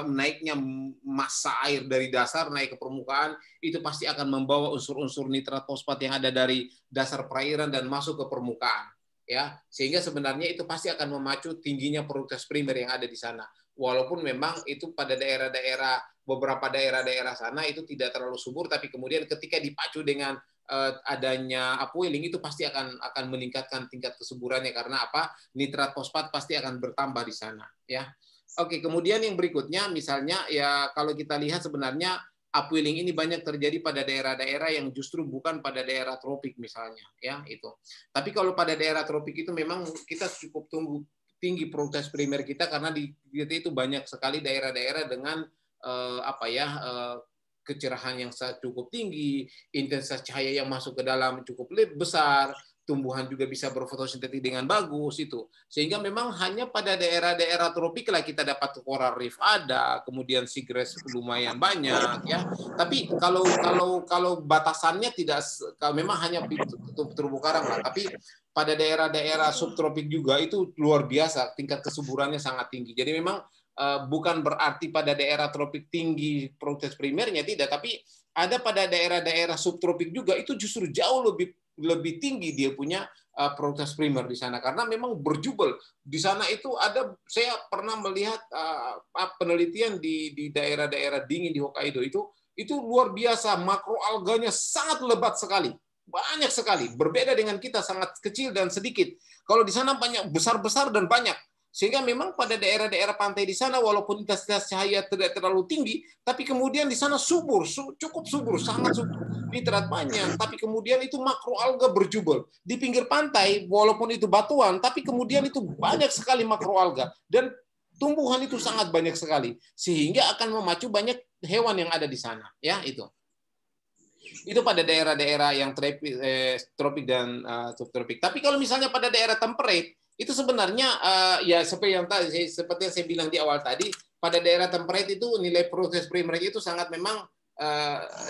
naiknya massa air dari dasar naik ke permukaan, itu pasti akan membawa unsur-unsur nitrat fosfat yang ada dari dasar perairan dan masuk ke permukaan ya, sehingga sebenarnya itu pasti akan memacu tingginya produktivitas primer yang ada di sana. Walaupun memang itu pada beberapa daerah-daerah sana itu tidak terlalu subur, tapi kemudian ketika dipacu dengan adanya upwelling itu pasti akan meningkatkan tingkat kesuburannya karena nitrat fosfat pasti akan bertambah di sana ya. Oke, kemudian yang berikutnya misalnya ya kalau kita lihat sebenarnya upwelling ini banyak terjadi pada daerah-daerah yang justru bukan pada daerah tropik misalnya ya itu. Tapi kalau pada daerah tropik itu memang kita cukup tinggi produktivitas primer kita karena di kita itu banyak sekali daerah-daerah dengan kecerahan yang cukup tinggi, intensitas cahaya yang masuk ke dalam cukup besar, tumbuhan juga bisa berfotosintetik dengan bagus itu. Sehingga memang hanya pada daerah-daerah tropik lah kita dapat coral reef ada, kemudian seagrass lumayan banyak ya. Tapi kalau batasannya tidak, kalau memang hanya terumbu karang lah. Tapi pada daerah-daerah subtropik juga itu luar biasa, tingkat kesuburannya sangat tinggi. Jadi memang bukan berarti pada daerah tropik tinggi proteinus primernya, tidak, tapi ada pada daerah-daerah subtropik juga itu justru jauh lebih tinggi dia punya proteinus primer di sana, karena memang berjubel di sana. Itu ada, saya pernah melihat penelitian di daerah-daerah dingin di Hokkaido itu luar biasa, makroalganya sangat lebat sekali, banyak sekali, berbeda dengan kita sangat kecil dan sedikit. Kalau di sana banyak besar-besar dan banyak. Sehingga memang pada daerah-daerah pantai di sana, walaupun intensitas cahaya tidak terlalu tinggi, tapi kemudian di sana subur, cukup subur, sangat subur, nitrat banyak, tapi kemudian itu makroalga berjubel. Di pinggir pantai, walaupun itu batuan, tapi kemudian itu banyak sekali makroalga, dan tumbuhan itu sangat banyak sekali, sehingga akan memacu banyak hewan yang ada di sana. Ya, itu pada daerah-daerah yang tropik dan subtropik. Tapi kalau misalnya pada daerah temperate, itu sebenarnya ya seperti yang saya bilang di awal tadi, pada daerah temperate itu nilai proteinus primernya itu sangat memang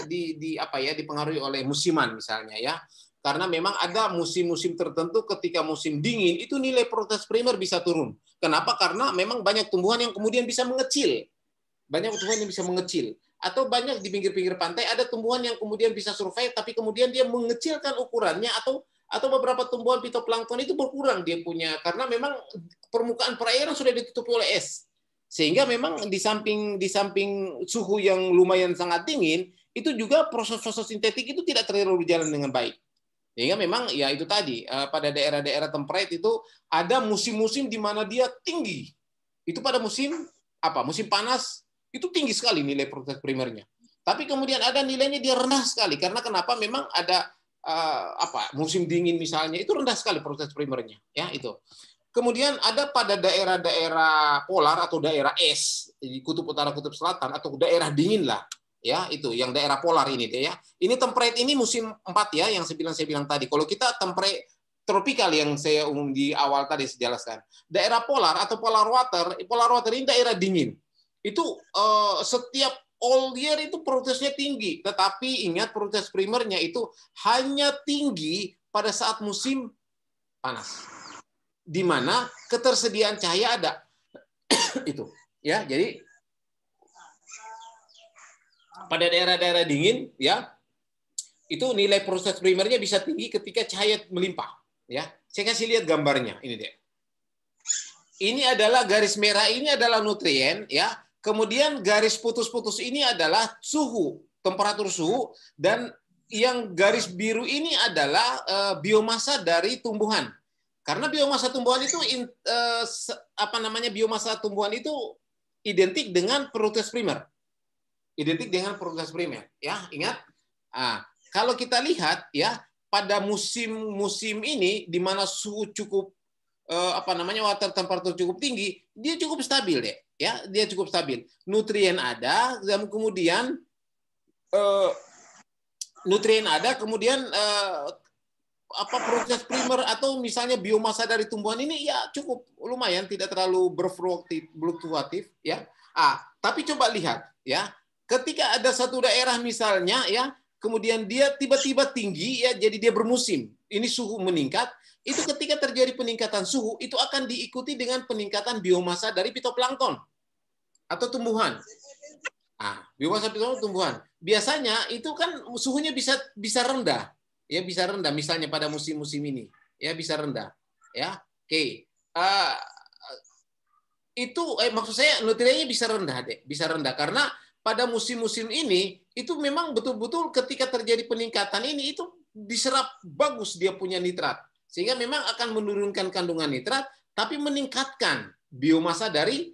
dipengaruhi oleh musiman misalnya ya. Karena memang ada musim-musim tertentu, ketika musim dingin itu nilai proteinus primer bisa turun. Kenapa? Karena memang banyak tumbuhan yang kemudian bisa mengecil. Banyak tumbuhan yang bisa mengecil. Atau banyak di pinggir-pinggir pantai ada tumbuhan yang kemudian bisa survive, tapi kemudian dia mengecilkan ukurannya, atau beberapa tumbuhan fitoplankton itu berkurang dia punya, karena memang permukaan perairan sudah ditutupi oleh es. Sehingga memang di samping suhu yang lumayan sangat dingin, itu juga proses fotosintetik itu tidak terlalu berjalan dengan baik. Sehingga memang ya itu tadi, pada daerah-daerah temperate itu ada musim-musim di mana dia tinggi. Itu pada musim panas itu tinggi sekali nilai proteinus primernya. Tapi kemudian ada nilainya dia rendah sekali, karena kenapa? Memang ada musim dingin misalnya itu rendah sekali proteinus primernya, ya itu. Kemudian ada pada daerah-daerah polar atau daerah es di kutub utara, kutub selatan, atau daerah dingin lah, ya itu yang daerah polar ini deh ya. Ini temperate ini musim 4 ya, yang saya bilang tadi. Kalau kita temperate tropikal yang saya di awal tadi saya jelaskan. Daerah polar atau polar water ini daerah dingin. Itu setiap all year itu proteinusnya tinggi, tetapi ingat proteinus primernya itu hanya tinggi pada saat musim panas, di mana ketersediaan cahaya ada. Itu ya, jadi pada daerah-daerah dingin ya, itu nilai proteinus primernya bisa tinggi ketika cahaya melimpah ya. Saya kasih lihat gambarnya ini deh. Ini adalah garis merah, ini adalah nutrien ya. Kemudian garis putus-putus ini adalah suhu, temperatur suhu, dan yang garis biru ini adalah biomasa dari tumbuhan. Karena biomasa tumbuhan itu biomasa tumbuhan itu identik dengan proteinus primer. Identik dengan proteinus primer, ya, ingat. Kalau kita lihat ya, pada musim ini di mana suhu cukup water temperatur cukup tinggi, dia cukup stabil deh. Ya, dia cukup stabil. Nutrien ada, dan kemudian proses primer atau misalnya biomasa dari tumbuhan ini ya cukup lumayan, tidak terlalu berfluktuatif ya. Tapi coba lihat ya, ketika ada satu daerah misalnya ya, kemudian dia tiba-tiba tinggi ya, jadi dia bermusim. Ini suhu meningkat. Itu ketika terjadi peningkatan suhu, itu akan diikuti dengan peningkatan biomasa dari fitoplankton atau tumbuhan. Biomasa tumbuhan. Biasanya itu kan suhunya bisa rendah. Ya, bisa rendah misalnya pada musim-musim ini. Ya, bisa rendah. Ya. Oke. Itu maksud saya nutriennya bisa rendah deh. Bisa rendah karena pada musim-musim ini itu memang betul-betul ketika terjadi peningkatan ini itu diserap bagus dia punya nitrat. Sehingga memang akan menurunkan kandungan nitrat, tapi meningkatkan biomasa dari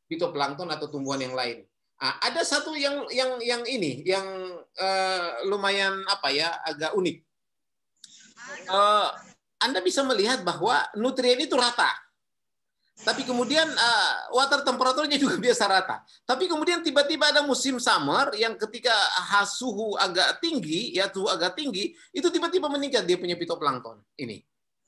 fitoplankton atau tumbuhan yang lain. Ada satu yang lumayan agak unik. Anda bisa melihat bahwa nutrien itu rata, tapi kemudian water temperaturnya juga biasa rata. Tapi kemudian tiba-tiba ada musim summer yang ketika suhu agak tinggi, ya suhu agak tinggi, itu tiba-tiba meningkat dia punya fitoplankton ini.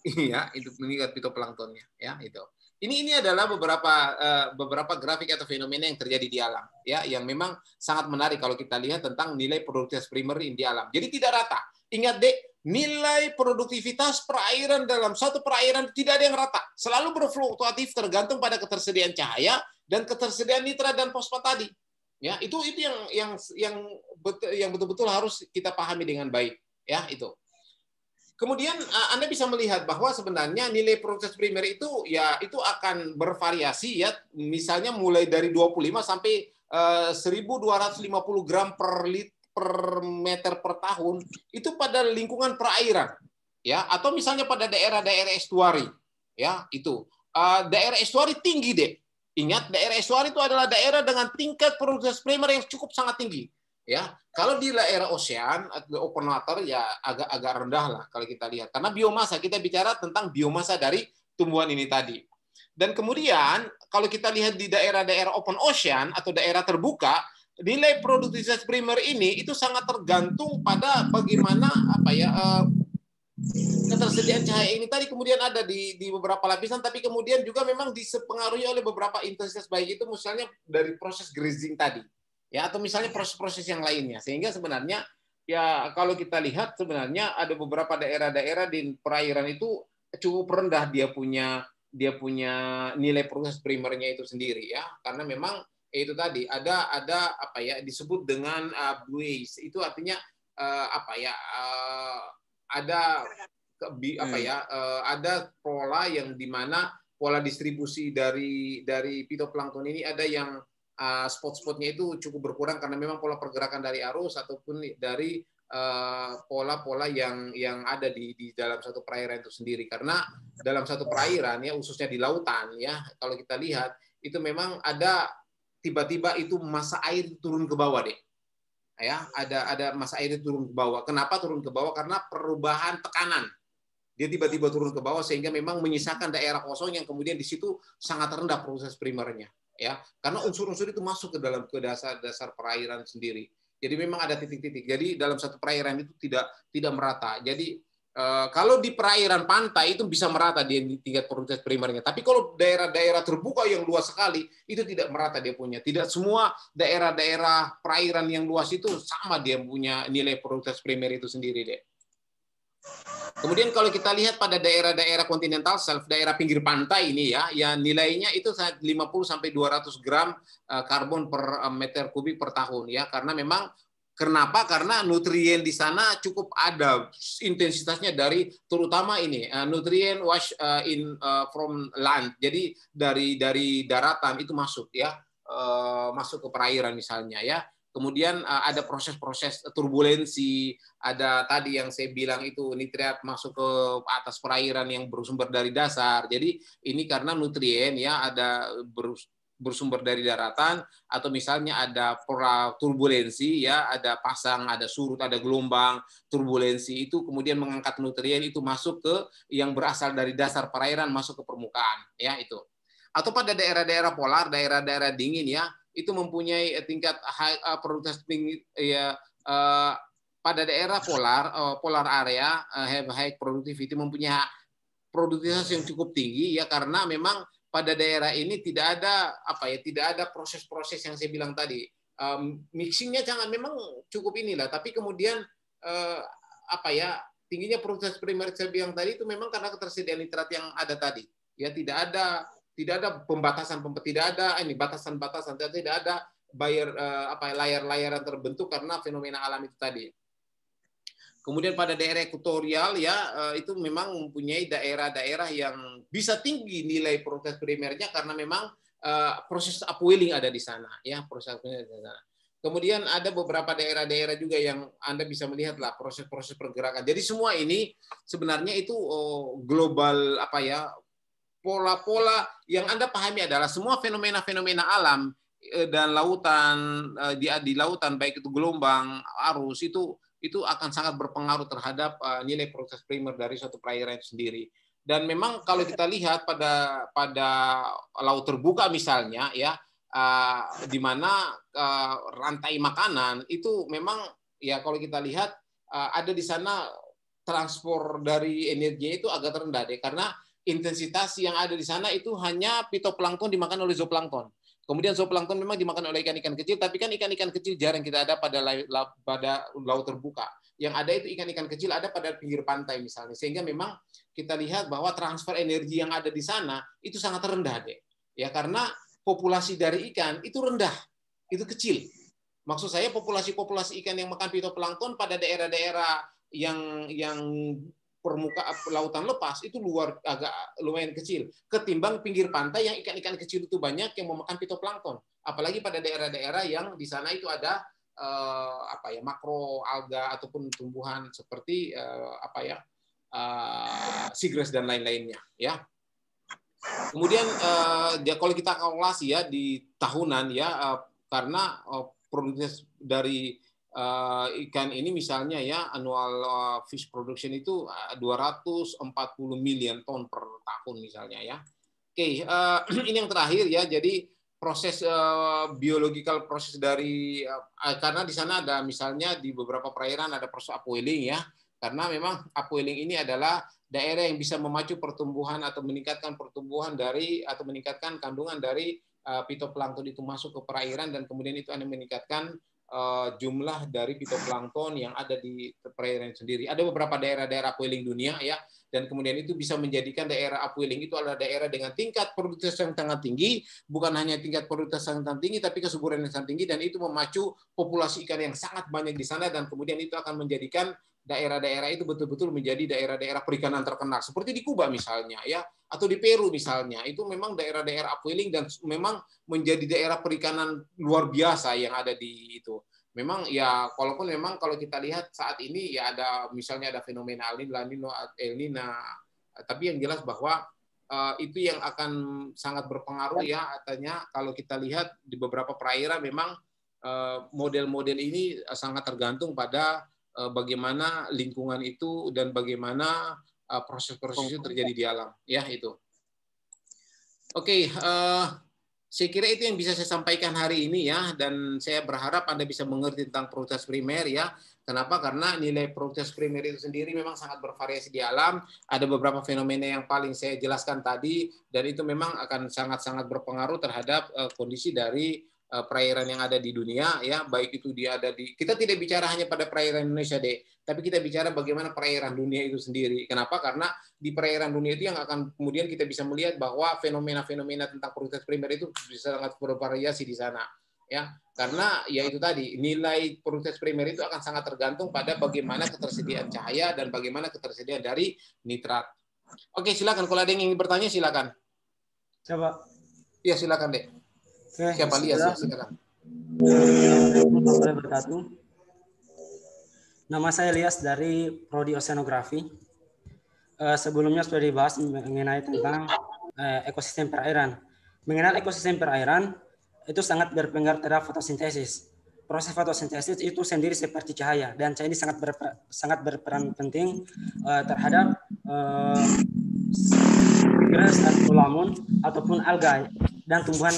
Iya, itu meningkat fitoplanktonnya, ya itu. Ini adalah beberapa grafik atau fenomena yang terjadi di alam, ya, yang memang sangat menarik kalau kita lihat tentang nilai produktivitas primer di alam. Jadi tidak rata. Ingat dek, nilai produktivitas perairan dalam satu perairan tidak ada yang rata, selalu berfluktuatif tergantung pada ketersediaan cahaya dan ketersediaan nitrat dan fosfat tadi. Ya, itu yang betul-betul harus kita pahami dengan baik, ya itu. Kemudian Anda bisa melihat bahwa sebenarnya nilai produktivitas primer itu ya itu akan bervariasi ya, misalnya mulai dari 25 sampai 1.250 gram per meter per tahun itu pada lingkungan perairan ya, atau misalnya pada daerah-daerah estuari ya itu. Daerah estuari tinggi deh. Ingat, daerah estuari itu adalah daerah dengan tingkat produktivitas primer yang cukup sangat tinggi. Ya, kalau di daerah ocean atau open water ya agak rendah lah kalau kita lihat, karena biomasa, kita bicara tentang biomasa dari tumbuhan ini tadi. Dan kemudian kalau kita lihat di daerah-daerah open ocean atau daerah terbuka, nilai produktivitas primer ini itu sangat tergantung pada bagaimana ketersediaan cahaya ini tadi kemudian ada di beberapa lapisan, tapi kemudian juga memang dipengaruhi oleh beberapa intensitas, baik itu misalnya dari proses grazing tadi. Ya, atau misalnya proses-proses yang lainnya, sehingga sebenarnya ya kalau kita lihat sebenarnya ada beberapa daerah-daerah di perairan itu cukup rendah dia punya nilai produktivitas primernya itu sendiri ya, karena memang itu tadi ada disebut dengan buoys, itu artinya ada pola yang dimana pola distribusi dari fitoplankton ini ada yang spot-spotnya itu cukup berkurang karena memang pola pergerakan dari arus ataupun dari pola-pola yang ada di dalam satu perairan itu sendiri. Karena dalam satu perairan ya, khususnya di lautan ya, kalau kita lihat itu memang ada tiba-tiba itu masa air turun ke bawah deh. Ya, ada masa air turun ke bawah. Kenapa turun ke bawah? Karena perubahan tekanan. Dia tiba-tiba turun ke bawah sehingga memang menyisakan daerah kosong yang kemudian di situ sangat rendah proses primernya. Ya, karena unsur-unsur itu masuk ke dasar perairan sendiri. Jadi memang ada titik-titik. Jadi dalam satu perairan itu tidak merata. Jadi kalau di perairan pantai itu bisa merata dia di tingkat produktivitas primernya. Tapi kalau daerah-daerah terbuka yang luas sekali itu tidak merata dia punya. Tidak semua daerah-daerah perairan yang luas itu sama dia punya nilai produktivitas primer itu sendiri deh. Kemudian kalau kita lihat pada daerah-daerah continental shelf, daerah pinggir pantai ini ya nilainya itu 50 sampai 200 gram karbon per meter kubik per tahun ya, karena memang kenapa? Karena nutrien di sana cukup ada intensitasnya dari terutama ini nutrien wash in from land. Jadi dari daratan itu masuk ya, masuk ke perairan misalnya ya. Kemudian ada proses-proses turbulensi, ada tadi yang saya bilang itu nitrat masuk ke atas perairan yang bersumber dari dasar. Jadi ini karena nutrien ya ada bersumber dari daratan, atau misalnya ada pola turbulensi ya, ada pasang, ada surut, ada gelombang, turbulensi itu kemudian mengangkat nutrien itu masuk ke yang berasal dari dasar perairan masuk ke permukaan ya itu. Atau pada daerah-daerah polar, daerah-daerah dingin ya, itu mempunyai tingkat produktivitas tinggi ya, pada daerah polar area have high productivity, mempunyai produktivitas yang cukup tinggi ya, karena memang pada daerah ini tidak ada proses-proses yang saya bilang tadi. Mixingnya jangan memang cukup inilah, tapi kemudian tingginya produktivitas primer saya bilang tadi itu memang karena ketersediaan nitrat yang ada tadi. Ya tidak ada pembatasan, tidak ada batasan-batasan, tidak ada layar-layaran terbentuk karena fenomena alam itu tadi. Kemudian pada daerah ekuatorial ya itu memang mempunyai daerah-daerah yang bisa tinggi nilai produktivitas primernya karena memang proses upwelling ada di sana ya, proses upwelling ada di sana. Kemudian ada beberapa daerah-daerah juga yang Anda bisa melihat lah proses-proses pergerakan. Jadi semua ini sebenarnya itu global pola-pola yang Anda pahami adalah semua fenomena-fenomena alam dan lautan di lautan, baik itu gelombang, arus, itu akan sangat berpengaruh terhadap nilai produktivitas primer dari suatu perairan itu sendiri. Dan memang kalau kita lihat pada laut terbuka misalnya ya, di mana rantai makanan itu memang ya kalau kita lihat ada di sana transfer dari energinya itu agak rendah deh, karena intensitas yang ada di sana itu hanya fitoplankton dimakan oleh zooplankton. Kemudian zooplankton memang dimakan oleh ikan-ikan kecil, tapi kan ikan-ikan kecil jarang kita ada pada laut terbuka. Yang ada itu ikan-ikan kecil ada pada pinggir pantai misalnya. Sehingga memang kita lihat bahwa transfer energi yang ada di sana itu sangat rendah deh. Ya karena populasi dari ikan itu rendah, itu kecil. Maksud saya populasi ikan yang makan fitoplankton pada daerah-daerah yang permukaan lautan lepas itu agak lumayan kecil ketimbang pinggir pantai yang ikan-ikan kecil itu banyak yang memakan fitoplankton. Apalagi pada daerah-daerah yang di sana itu ada makro alga ataupun tumbuhan seperti seagrass dan lain-lainnya ya. Kemudian kalau kita kalkulasi ya di tahunan ya karena produktivitas dari ikan ini misalnya ya annual fish production itu 240 million ton per tahun misalnya ya. Oke, ini yang terakhir ya. Jadi proses biological proses dari karena di sana ada misalnya di beberapa perairan ada proses upwelling ya. Karena memang upwelling ini adalah daerah yang bisa memacu pertumbuhan atau meningkatkan pertumbuhan dari atau meningkatkan kandungan dari fitoplankton itu masuk ke perairan dan kemudian itu akan meningkatkan jumlah dari fitoplankton yang ada di perairan sendiri. Ada beberapa daerah-daerah upwelling dunia ya, dan kemudian itu bisa menjadikan daerah upwelling itu adalah daerah dengan tingkat produktivitas yang sangat tinggi, bukan hanya tingkat produktivitas yang sangat tinggi, tapi kesuburan yang sangat tinggi, dan itu memacu populasi ikan yang sangat banyak di sana, dan kemudian itu akan menjadikan daerah-daerah itu betul-betul menjadi daerah-daerah perikanan terkenal, seperti di Kuba misalnya ya, atau di Peru misalnya. Itu memang daerah-daerah upwelling dan memang menjadi daerah perikanan luar biasa yang ada di itu. Memang ya walaupun memang kalau kita lihat saat ini ya ada misalnya ada fenomena El Nino, tapi yang jelas bahwa itu yang akan sangat berpengaruh ya artinya kalau kita lihat di beberapa perairan memang model-model ini sangat tergantung pada bagaimana lingkungan itu dan bagaimana proses-proses itu terjadi di alam ya itu. Oke, saya kira itu yang bisa saya sampaikan hari ini ya, dan saya berharap Anda bisa mengerti tentang produktivitas primer ya. Kenapa? Karena nilai produktivitas primer itu sendiri memang sangat bervariasi di alam. Ada beberapa fenomena yang paling saya jelaskan tadi, dan itu memang akan sangat-sangat berpengaruh terhadap kondisi dari perairan yang ada di dunia ya, baik itu dia ada di, kita tidak bicara hanya pada perairan Indonesia deh, tapi kita bicara bagaimana perairan dunia itu sendiri. Kenapa? Karena di perairan dunia itu yang akan kemudian kita bisa melihat bahwa fenomena-fenomena tentang produktivitas primer itu bisa sangat bervariasi di sana ya, karena ya itu tadi nilai produktivitas primer itu akan sangat tergantung pada bagaimana ketersediaan cahaya dan bagaimana ketersediaan dari nitrat. Oke, silakan kalau ada yang ingin bertanya silakan. Coba. Iya silakan deh. Siapa Lias ya, silakan. Assalamualaikum warahmatullahi wabarakatuh. Nama saya Lias dari Prodi Oceanografi. Sebelumnya sudah dibahas mengenai tentang ekosistem perairan. Mengenal ekosistem perairan itu sangat berpengaruh terhadap fotosintesis. Proses fotosintesis itu sendiri seperti cahaya, dan cahaya ini sangat berperan penting terhadap grass atau lamun ataupun alga dan tumbuhan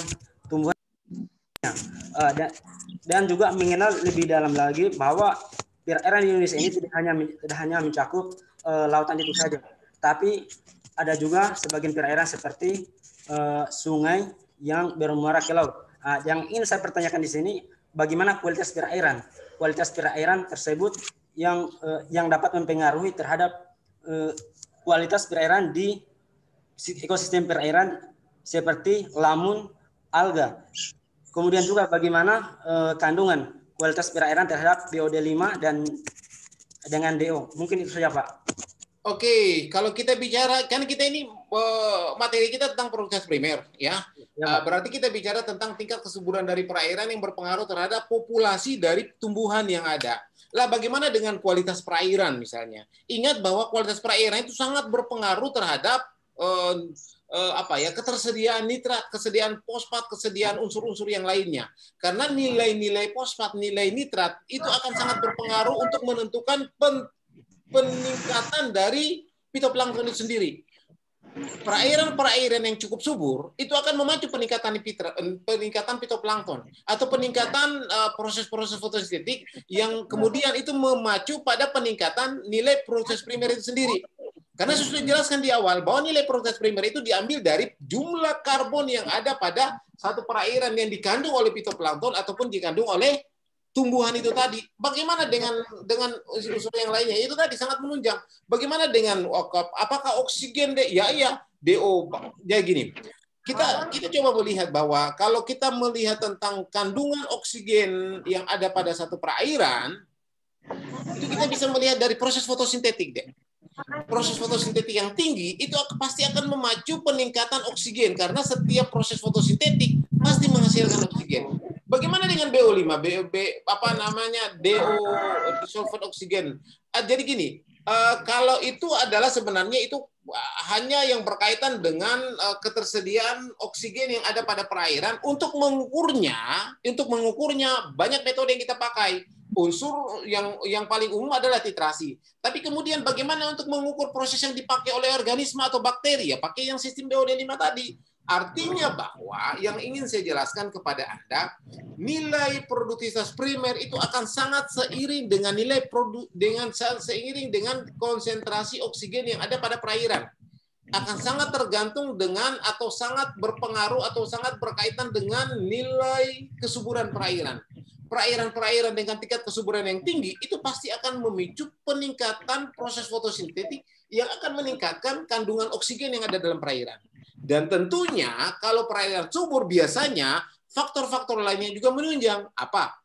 dan juga mengenal lebih dalam lagi bahwa perairan Indonesia ini tidak hanya mencakup lautan itu saja, tapi ada juga sebagian perairan seperti sungai yang bermuara ke laut. Yang ingin saya pertanyakan di sini, bagaimana kualitas perairan? Kualitas perairan tersebut yang dapat mempengaruhi terhadap kualitas perairan di ekosistem perairan seperti lamun, alga. Kemudian juga bagaimana kandungan kualitas perairan terhadap BOD5 dan dengan DO. Mungkin itu saja, Pak. Oke, kalau kita bicara, kan kita ini materi kita tentang produktivitas primer, ya. Berarti kita bicara tentang tingkat kesuburan dari perairan yang berpengaruh terhadap populasi dari tumbuhan yang ada. Lah, bagaimana dengan kualitas perairan misalnya? Ingat bahwa kualitas perairan itu sangat berpengaruh terhadap ketersediaan nitrat, kesediaan fosfat, kesediaan unsur-unsur yang lainnya. Karena nilai-nilai fosfat, nilai nitrat itu akan sangat berpengaruh untuk menentukan peningkatan dari fitoplankton itu sendiri. perairan yang cukup subur itu akan memacu peningkatan fitoplankton atau peningkatan proses-proses fotosintetik yang kemudian itu memacu pada peningkatan nilai proses primer itu sendiri. Karena saya sudah jelaskan di awal bahwa nilai proses primer itu diambil dari jumlah karbon yang ada pada satu perairan yang dikandung oleh fitoplankton ataupun dikandung oleh tumbuhan itu tadi. Bagaimana dengan unsur yang lainnya? Itu tadi sangat menunjang. Bagaimana dengan apakah oksigen iya DO ya gini. Kita coba melihat bahwa kalau kita melihat tentang kandungan oksigen yang ada pada satu perairan, itu kita bisa melihat dari proses fotosintetik deh. Proses fotosintetik yang tinggi itu pasti akan memacu peningkatan oksigen karena setiap proses fotosintetik pasti menghasilkan oksigen. Bagaimana dengan BO5, DO disulfat oksigen? Jadi gini, kalau itu adalah sebenarnya itu hanya yang berkaitan dengan ketersediaan oksigen yang ada pada perairan. Untuk mengukurnya banyak metode yang kita pakai. Unsur yang paling umum adalah titrasi. Tapi kemudian bagaimana untuk mengukur proses yang dipakai oleh organisme atau bakteri? Ya pakai yang sistem BOD5 tadi. Artinya bahwa yang ingin saya jelaskan kepada Anda, nilai produktivitas primer itu akan sangat seiring dengan seiring dengan konsentrasi oksigen yang ada pada perairan. Akan sangat tergantung dengan atau sangat berpengaruh atau sangat berkaitan dengan nilai kesuburan perairan. Perairan-perairan dengan tingkat kesuburan yang tinggi itu pasti akan memicu peningkatan proses fotosintetik yang akan meningkatkan kandungan oksigen yang ada dalam perairan. Dan tentunya kalau perairan subur biasanya faktor-faktor lainnya juga menunjang. Apa?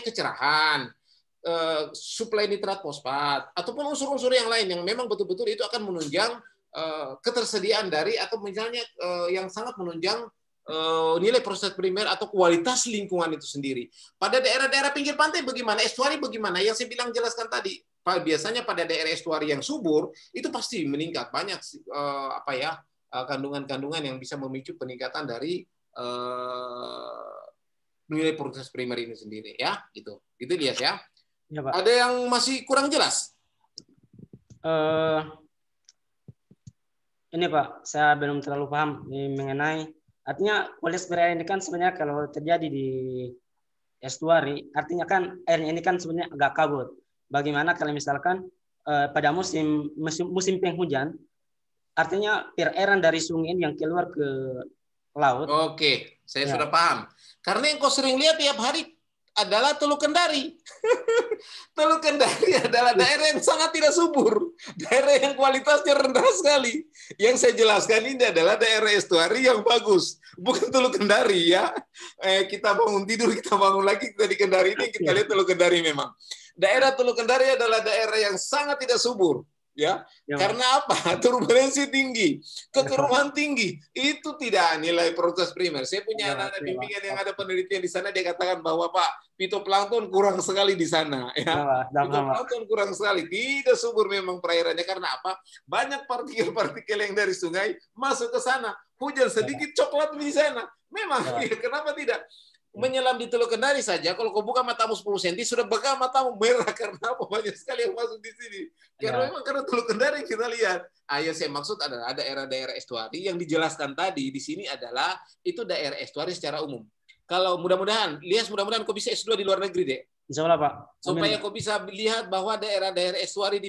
Kecerahan, suplai nitrat fosfat, ataupun unsur-unsur yang lain yang memang betul-betul itu akan menunjang ketersediaan dari atau misalnya yang sangat menunjang nilai proses primer atau kualitas lingkungan itu sendiri. Pada daerah-daerah pinggir pantai bagaimana? Estuari bagaimana? Yang saya bilang jelaskan tadi. Biasanya pada daerah estuari yang subur itu pasti meningkat banyak kandungan-kandungan yang bisa memicu peningkatan dari nilai proses primer ini sendiri ya gitu Elias ya. Ya Pak. Ada yang masih kurang jelas? Ini Pak, saya belum terlalu paham mengenai artinya kualitas perairan ini kan sebenarnya kalau terjadi di estuari artinya kan airnya ini kan sebenarnya agak kabut. Bagaimana kalau misalkan pada musim penghujan, artinya perairan dari sungai yang keluar ke laut. Oke, saya sudah paham. Karena yang kau sering lihat tiap hari adalah Teluk Kendari. Teluk Kendari adalah daerah yang sangat tidak subur, daerah yang kualitasnya rendah sekali. Yang saya jelaskan ini adalah daerah estuari yang bagus, bukan Teluk Kendari ya. Kita bangun tidur, kita bangun lagi kita di Kendari ini kita lihat Teluk Kendari memang. Daerah Teluk Kendari adalah daerah yang sangat tidak subur. Ya, karena apa? Turbulensi tinggi, kekeruhan tinggi, itu tidak nilai proses primer. Saya punya anak-anak bimbingan yang ada penelitian di sana, dia katakan bahwa Pak, fitoplankton kurang sekali di sana. Ya, fitoplankton kurang sekali, tidak subur memang perairannya karena apa? Banyak partikel-partikel yang dari sungai masuk ke sana, hujan sedikit coklat di sana. Memang, ya, kenapa tidak? Menyelam di Teluk Kendari saja, kalau kau buka matamu 10 cm, sudah bakal matamu merah. Karena apa? Banyak sekali yang masuk di sini. Karena memang karena Teluk Kendari kita lihat. Yang saya maksud adalah daerah-daerah estuari yang dijelaskan tadi di sini adalah itu daerah estuari secara umum. Kalau mudah-mudahan kau bisa S2 di luar negeri deh. Insya Allah Pak. Supaya kau bisa lihat bahwa daerah-daerah estuari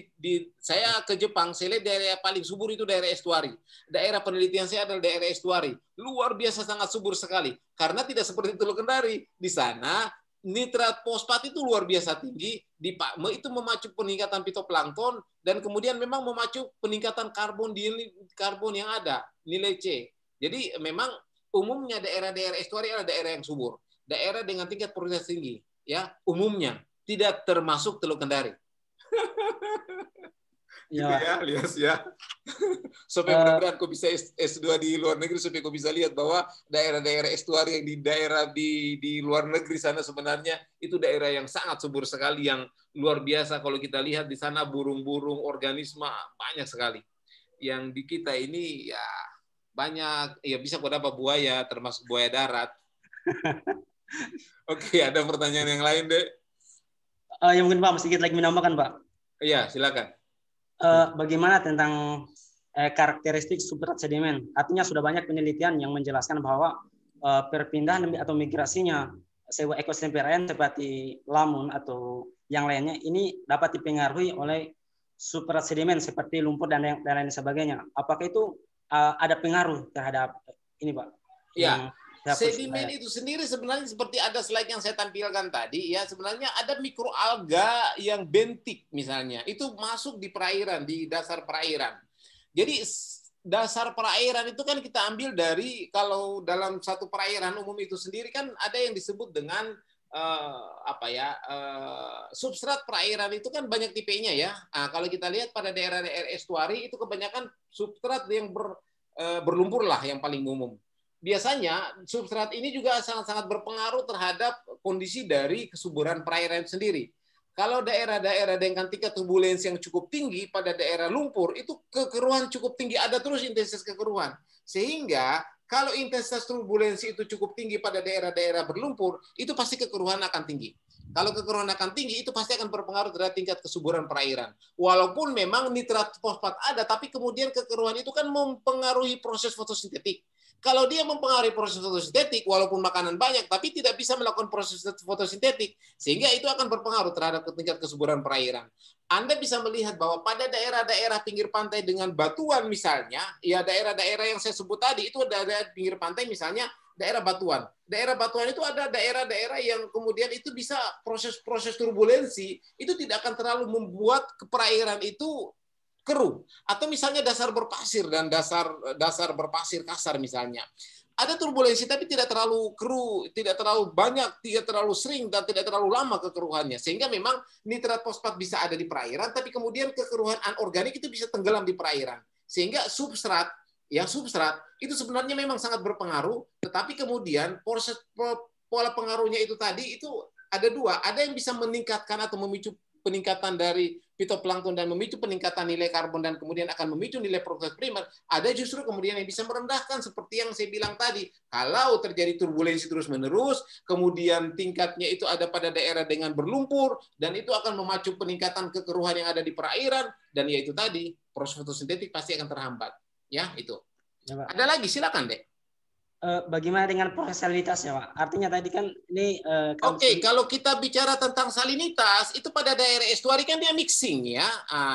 saya ke Jepang, saya lihat daerah paling subur itu daerah estuari. Daerah penelitian saya adalah daerah estuari. Luar biasa sangat subur sekali. Karena tidak seperti Teluk Kendari. Di sana nitrat fosfat itu luar biasa tinggi, itu memacu peningkatan fitoplankton dan kemudian memang memacu peningkatan karbon yang ada, nilai C. Jadi memang umumnya daerah-daerah estuari adalah daerah yang subur. Daerah dengan tingkat produktivitas tinggi. Ya, umumnya tidak termasuk Teluk Kendari. Gitu ya, Lias ya. Supaya mudah-mudahan kau bisa S2 di luar negeri supaya kau bisa lihat bahwa daerah-daerah estuari yang di luar negeri sana sebenarnya itu daerah yang sangat subur sekali, yang luar biasa. Kalau kita lihat di sana burung-burung, organisme banyak sekali. Yang di kita ini ya banyak, ya bisa kau dapat buaya, termasuk buaya darat. Oke, ada pertanyaan yang lain, Dek? Yang mungkin Pak, sedikit lagi menambahkan, Pak. Iya, silakan. bagaimana tentang karakteristik substrat sedimen? Artinya sudah banyak penelitian yang menjelaskan bahwa perpindahan atau migrasinya sebuah ekosistem perairan seperti lamun atau yang lainnya ini dapat dipengaruhi oleh substrat sedimen seperti lumpur dan lain sebagainya. Apakah itu ada pengaruh terhadap ini, Pak? Ya, sedimen itu sendiri sebenarnya seperti ada slide yang saya tampilkan tadi ya, sebenarnya ada mikroalga yang bentik misalnya, itu masuk di perairan, di dasar perairan. Jadi dasar perairan itu kan kita ambil dari, kalau dalam satu perairan umum itu sendiri kan ada yang disebut dengan substrat perairan itu kan banyak tipenya ya. Nah, kalau kita lihat pada daerah-daerah estuari itu kebanyakan substrat yang berlumpur lah yang paling umum. Biasanya substrat ini juga sangat-sangat berpengaruh terhadap kondisi dari kesuburan perairan sendiri. Kalau daerah-daerah dengan tingkat turbulensi yang cukup tinggi pada daerah lumpur, itu kekeruhan cukup tinggi, ada terus intensitas kekeruhan. Sehingga kalau intensitas turbulensi itu cukup tinggi pada daerah-daerah berlumpur, itu pasti kekeruhan akan tinggi. Kalau kekeruhan akan tinggi, itu pasti akan berpengaruh terhadap tingkat kesuburan perairan. Walaupun memang nitrat fosfat ada, tapi kemudian kekeruhan itu kan mempengaruhi proses fotosintetik. Kalau dia mempengaruhi proses fotosintetik, walaupun makanan banyak, tapi tidak bisa melakukan proses fotosintetik, sehingga itu akan berpengaruh terhadap tingkat kesuburan perairan. Anda bisa melihat bahwa pada daerah-daerah pinggir pantai dengan batuan misalnya, ya daerah-daerah yang saya sebut tadi, itu ada pinggir pantai misalnya, daerah batuan. Daerah batuan itu ada daerah-daerah yang kemudian itu bisa proses-proses turbulensi, itu tidak akan terlalu membuat perairan itu keruh, atau misalnya dasar berpasir dan dasar berpasir kasar misalnya. Ada turbulensi tapi tidak terlalu keruh, tidak terlalu banyak, tidak terlalu sering dan tidak terlalu lama kekeruhannya. Sehingga memang nitrat fosfat bisa ada di perairan, tapi kemudian kekeruhan anorganik itu bisa tenggelam di perairan. Sehingga substrat itu sebenarnya memang sangat berpengaruh, tetapi kemudian proses pola pengaruhnya itu tadi itu ada dua, ada yang bisa meningkatkan atau memicu peningkatan dari fitoplankton dan memicu peningkatan nilai karbon dan kemudian akan memicu nilai proses primer, ada justru kemudian yang bisa merendahkan seperti yang saya bilang tadi. Kalau terjadi turbulensi terus-menerus, kemudian tingkatnya itu ada pada daerah dengan berlumpur, dan itu akan memacu peningkatan kekeruhan yang ada di perairan, dan yaitu tadi, proses fotosintetik pasti akan terhambat. Ya, itu. Ya, ada lagi, silakan, Dek. Bagaimana dengan proses salinitasnya, Pak? Artinya tadi kan ini Oke, kalau kita bicara tentang salinitas, itu pada daerah estuari kan dia mixing ya.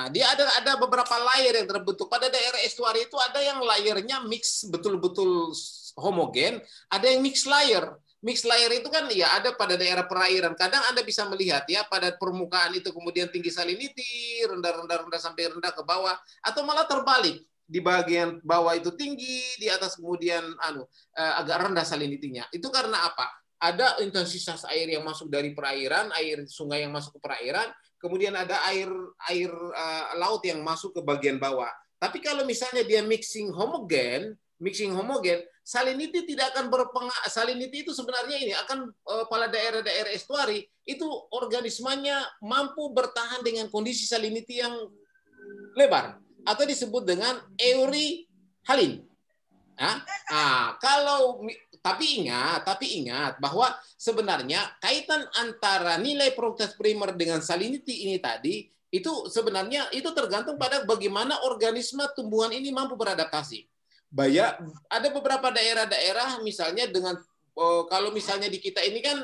Dia ada beberapa layer yang terbentuk. Pada daerah estuari itu ada yang layernya mix betul-betul homogen, ada yang mix layer. Mix layer itu kan ya ada pada daerah perairan. Kadang Anda bisa melihat ya pada permukaan itu kemudian tinggi salinity, rendah sampai rendah ke bawah, atau malah terbalik. Di bagian bawah itu tinggi, di atas kemudian agak rendah salinitinya. Itu karena apa? Ada intensitas air yang masuk dari perairan, air sungai yang masuk ke perairan, kemudian ada air laut yang masuk ke bagian bawah. Tapi kalau misalnya dia mixing homogen, salinity tidak akan berpengaruh. Salinity itu sebenarnya ini akan pada daerah-daerah estuari itu organismenya mampu bertahan dengan kondisi salinity yang lebar, atau disebut dengan euryhalin. Tapi ingat bahwa sebenarnya kaitan antara nilai proses primer dengan salinity ini tadi itu sebenarnya itu tergantung pada bagaimana organisme tumbuhan ini mampu beradaptasi. Ada beberapa daerah-daerah misalnya dengan kalau misalnya di kita ini kan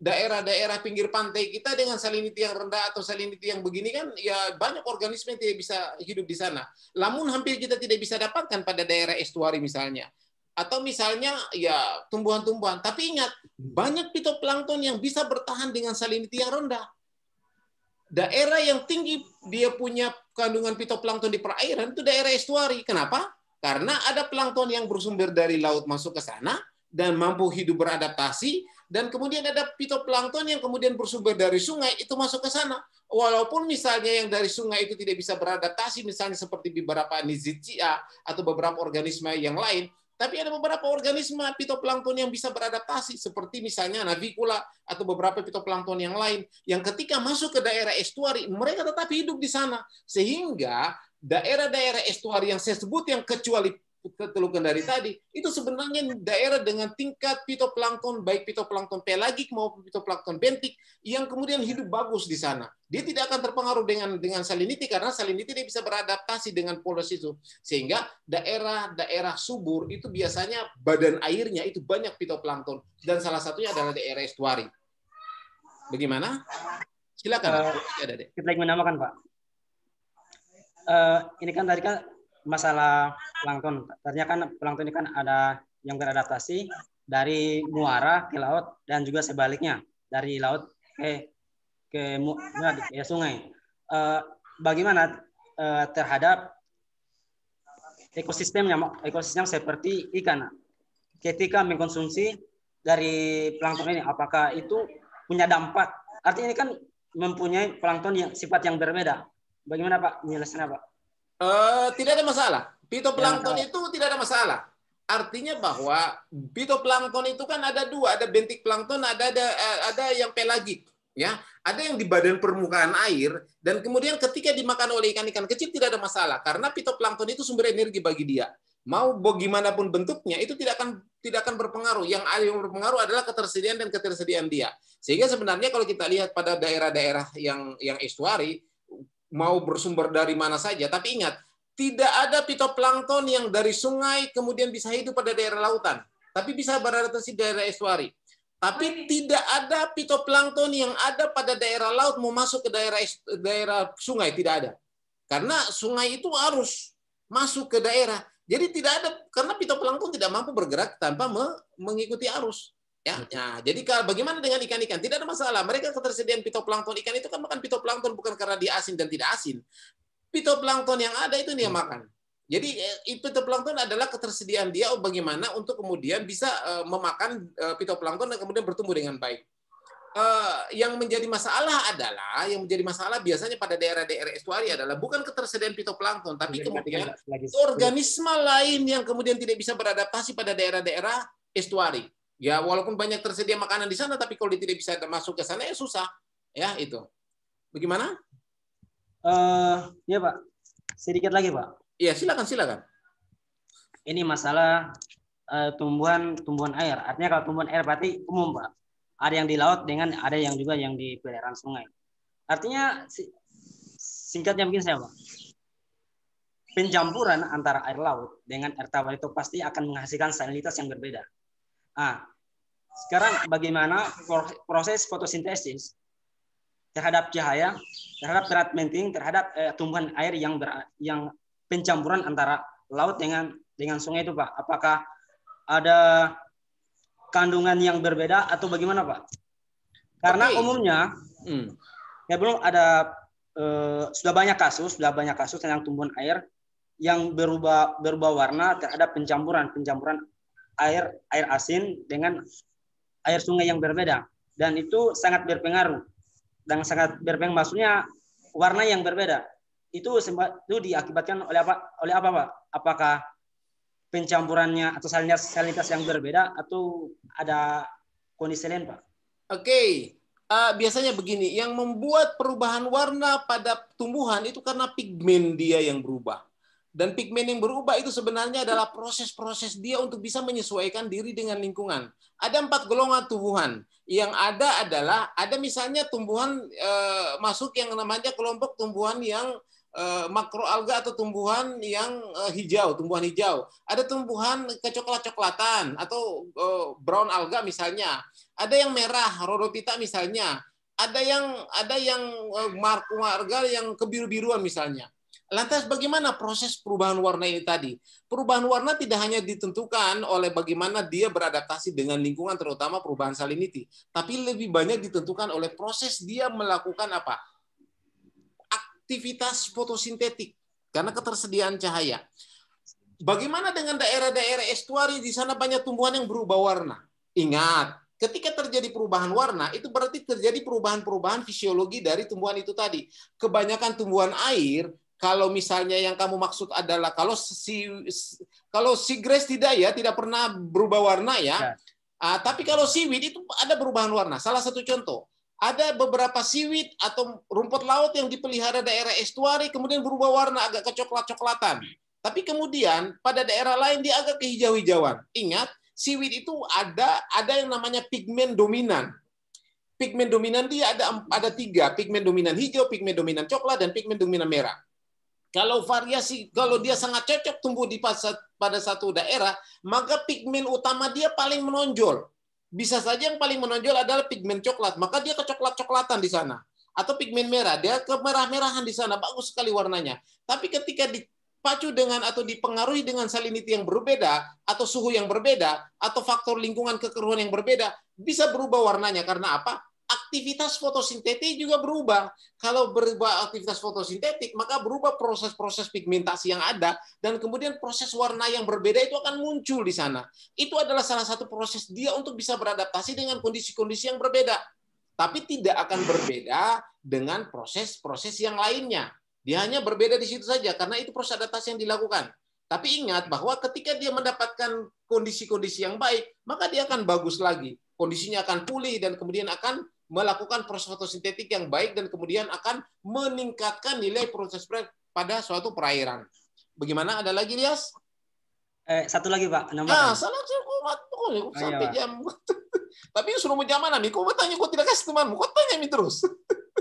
daerah-daerah pinggir pantai kita dengan salinity yang rendah atau salinity yang begini kan ya banyak organisme yang tidak bisa hidup di sana. Namun hampir kita tidak bisa dapatkan pada daerah estuari misalnya. Atau misalnya ya tumbuhan-tumbuhan. Tapi ingat, banyak fitoplankton yang bisa bertahan dengan salinity yang rendah. Daerah yang tinggi dia punya kandungan fitoplankton di perairan itu daerah estuari. Kenapa? Karena ada plankton yang bersumber dari laut masuk ke sana dan mampu hidup beradaptasi. Dan kemudian ada fitoplankton yang kemudian bersumber dari sungai itu masuk ke sana. Walaupun misalnya yang dari sungai itu tidak bisa beradaptasi, misalnya seperti beberapa Nizitia atau beberapa organisme yang lain, tapi ada beberapa organisme fitoplankton yang bisa beradaptasi, seperti misalnya Navicula atau beberapa fitoplankton yang lain, yang ketika masuk ke daerah estuari, mereka tetap hidup di sana. Sehingga daerah-daerah estuari yang saya sebut yang kecuali Teluk Kendari tadi, itu sebenarnya daerah dengan tingkat fitoplankton, baik fitoplankton pelagik maupun fitoplankton bentik, yang kemudian hidup bagus di sana. Dia tidak akan terpengaruh dengan salinity, karena salinity dia bisa beradaptasi dengan polos itu. Sehingga daerah-daerah subur itu biasanya badan airnya itu banyak fitoplankton, dan salah satunya adalah daerah estuari. Bagaimana? Silakan. Kita lagi menambahkan, Pak. Ini kan tadi kan masalah plankton. Ternyata kan plankton ini kan ada yang beradaptasi dari muara ke laut dan juga sebaliknya dari laut ke sungai. Bagaimana terhadap ekosistem seperti ikan ketika mengkonsumsi dari plankton ini? Apakah itu punya dampak? Artinya ini kan mempunyai plankton yang sifat yang berbeda. Bagaimana Pak penjelasannya, Pak? Tidak ada masalah. Fitoplankton itu tidak ada masalah. Artinya bahwa fitoplankton itu kan ada dua, ada bentik plankton, ada yang pelagik, ya. Ada yang di badan permukaan air, dan kemudian ketika dimakan oleh ikan-ikan kecil tidak ada masalah, karena fitoplankton itu sumber energi bagi dia. Mau bagaimanapun bentuknya itu tidak akan berpengaruh. Yang berpengaruh adalah ketersediaan dia. Sehingga sebenarnya kalau kita lihat pada daerah-daerah yang estuari, mau bersumber dari mana saja, tapi ingat, tidak ada fitoplankton yang dari sungai kemudian bisa hidup pada daerah lautan, tapi bisa beradaptasi di daerah estuari. Tapi tidak ada fitoplankton yang ada pada daerah laut mau masuk ke daerah sungai, tidak ada. Karena sungai itu harus masuk ke daerah. Jadi tidak ada, karena fitoplankton tidak mampu bergerak tanpa mengikuti arus. Ya, jadi bagaimana dengan ikan-ikan? Tidak ada masalah. Mereka ketersediaan fitoplankton. Ikan itu kan makan fitoplankton bukan karena dia asin dan tidak asin. Fitoplankton yang ada itu dia makan. Jadi fitoplankton adalah ketersediaan dia bagaimana untuk kemudian bisa memakan fitoplankton dan kemudian bertumbuh dengan baik. Yang menjadi masalah biasanya pada daerah-daerah estuari adalah bukan ketersediaan fitoplankton, tapi kemudian organisme lain yang kemudian tidak bisa beradaptasi pada daerah-daerah estuari. Ya, walaupun banyak tersedia makanan di sana, tapi kalau dia tidak bisa masuk ke sana ya susah. Ya, itu. Bagaimana? Ya Pak, sedikit lagi Pak. Iya, silakan. Ini masalah tumbuhan air. Artinya kalau tumbuhan air berarti umum Pak. Ada yang di laut dengan ada yang juga yang di perairan sungai. Artinya singkatnya mungkin saya Pak. Pencampuran antara air laut dengan air tawar itu pasti akan menghasilkan salinitas yang berbeda. Sekarang bagaimana proses fotosintesis terhadap cahaya, terhadap treatmenting, terhadap tumbuhan air yang pencampuran antara laut dengan sungai itu Pak? Apakah ada kandungan yang berbeda atau bagaimana Pak? Karena umumnya ya belum ada sudah banyak kasus tentang tumbuhan air yang berubah warna terhadap pencampuran air asin dengan air sungai yang berbeda, dan itu sangat berpengaruh maksudnya warna yang berbeda itu diakibatkan oleh apa Pak? Apakah pencampurannya atau salinitas yang berbeda atau ada kondisi lain Pak? Oke. Biasanya begini, yang membuat perubahan warna pada tumbuhan itu karena pigmen dia yang berubah. Dan pigmen yang berubah itu sebenarnya adalah proses-proses dia untuk bisa menyesuaikan diri dengan lingkungan. Ada 4 golongan tumbuhan. Yang ada misalnya tumbuhan masuk yang namanya kelompok tumbuhan yang makroalga atau tumbuhan yang tumbuhan hijau. Ada tumbuhan kecoklat-coklatan atau brown alga misalnya. Ada yang merah, rhodophyta misalnya. Ada yang marga yang kebiru-biruan misalnya. Lantas bagaimana proses perubahan warna ini tadi? Perubahan warna tidak hanya ditentukan oleh bagaimana dia beradaptasi dengan lingkungan, terutama perubahan salinity, tapi lebih banyak ditentukan oleh proses dia melakukan apa? Aktivitas fotosintetik karena ketersediaan cahaya. Bagaimana dengan daerah-daerah estuari? Di sana banyak tumbuhan yang berubah warna. Ingat, ketika terjadi perubahan warna, itu berarti terjadi perubahan-perubahan fisiologi dari tumbuhan itu tadi. Kebanyakan tumbuhan air, kalau misalnya yang kamu maksud adalah kalau seagrass tidak pernah berubah warna ya. Tapi kalau seaweed itu ada perubahan warna. Salah satu contoh, ada beberapa seaweed atau rumput laut yang dipelihara daerah estuari kemudian berubah warna agak kecoklat-coklatan. Tapi kemudian pada daerah lain dia agak kehijau-hijauan. Ingat, seaweed itu ada yang namanya pigmen dominan. Pigmen dominan dia ada 3, pigmen dominan hijau, pigmen dominan coklat, dan pigmen dominan merah. Kalau dia sangat cocok tumbuh pada satu daerah, maka pigmen utama dia paling menonjol. Bisa saja yang paling menonjol adalah pigmen coklat, maka dia kecoklat-coklatan di sana. Atau pigmen merah, dia kemerah-merahan di sana, bagus sekali warnanya. Tapi ketika dipacu dengan atau dipengaruhi dengan salinity yang berbeda, atau suhu yang berbeda, atau faktor lingkungan kekeruhan yang berbeda, bisa berubah warnanya. Karena apa? Aktivitas fotosintetik juga berubah. Kalau berubah aktivitas fotosintetik, maka berubah proses-proses pigmentasi yang ada, dan kemudian proses warna yang berbeda itu akan muncul di sana. Itu adalah salah satu proses dia untuk bisa beradaptasi dengan kondisi-kondisi yang berbeda. Tapi tidak akan berbeda dengan proses-proses yang lainnya. Dia hanya berbeda di situ saja, karena itu proses adaptasi yang dilakukan. Tapi ingat bahwa ketika dia mendapatkan kondisi-kondisi yang baik, maka dia akan bagus lagi. Kondisinya akan pulih, dan kemudian akan melakukan proses fotosintetik yang baik, dan kemudian akan meningkatkan nilai proses pada suatu perairan. Bagaimana? Ada lagi, Lias? Satu lagi, Pak. Salah sampai jam. Tapi suruh mau jam mana nih? Kau bertanya, kau tidak kasih temanmu. Kau tanya nih terus.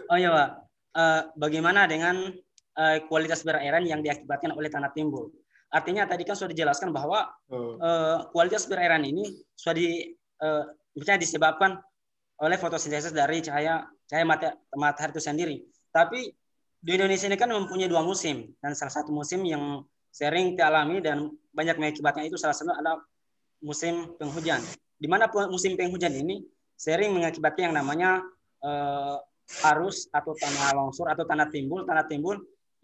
Oh iya, Pak. Bagaimana dengan kualitas perairan yang diakibatkan oleh tanah timbul? Artinya tadi kan sudah dijelaskan bahwa kualitas perairan ini sudah disebabkan oleh fotosintesis dari cahaya matahari itu sendiri. Tapi di Indonesia ini kan mempunyai 2 musim, dan salah satu musim yang sering dialami dan banyak mengakibatkan itu salah satu adalah musim penghujan. Di mana musim penghujan ini sering mengakibatkan yang namanya arus atau tanah longsor atau tanah timbul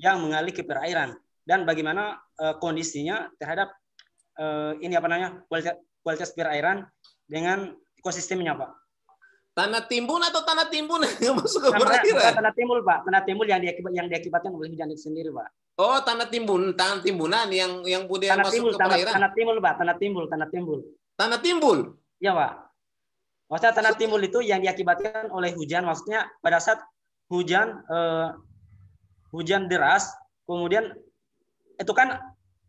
yang mengalir ke perairan. Dan bagaimana kondisinya terhadap kualitas perairan dengan ekosistemnya, Pak. Tanah timbun atau tanah timbun yang masuk ke perairan? Tanah timbul, Pak. Tanah timbul yang diakibatkan oleh hujan itu sendiri, Pak. Oh, tanah timbunan yang kemudian masuk ke perairan. Tanah timbul, Pak. Tanah timbul. Tanah timbul? Iya, Pak. Maksudnya tanah timbul itu yang diakibatkan oleh hujan, maksudnya pada saat hujan deras, kemudian itu kan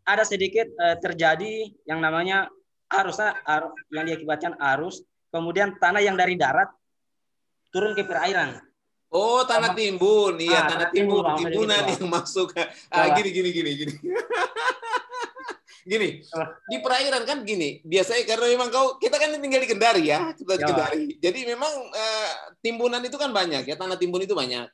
ada sedikit terjadi yang namanya arus yang diakibatkan arus, kemudian tanah yang dari darat turun ke perairan. Oh, tanah timbun. Iya, tanah timbunan yang masuk. Gini. Gini, di perairan kan gini, biasanya karena memang kita kan tinggal di Kendari ya, Kendari. Jadi memang timbunan itu kan banyak ya, tanah timbun itu banyak.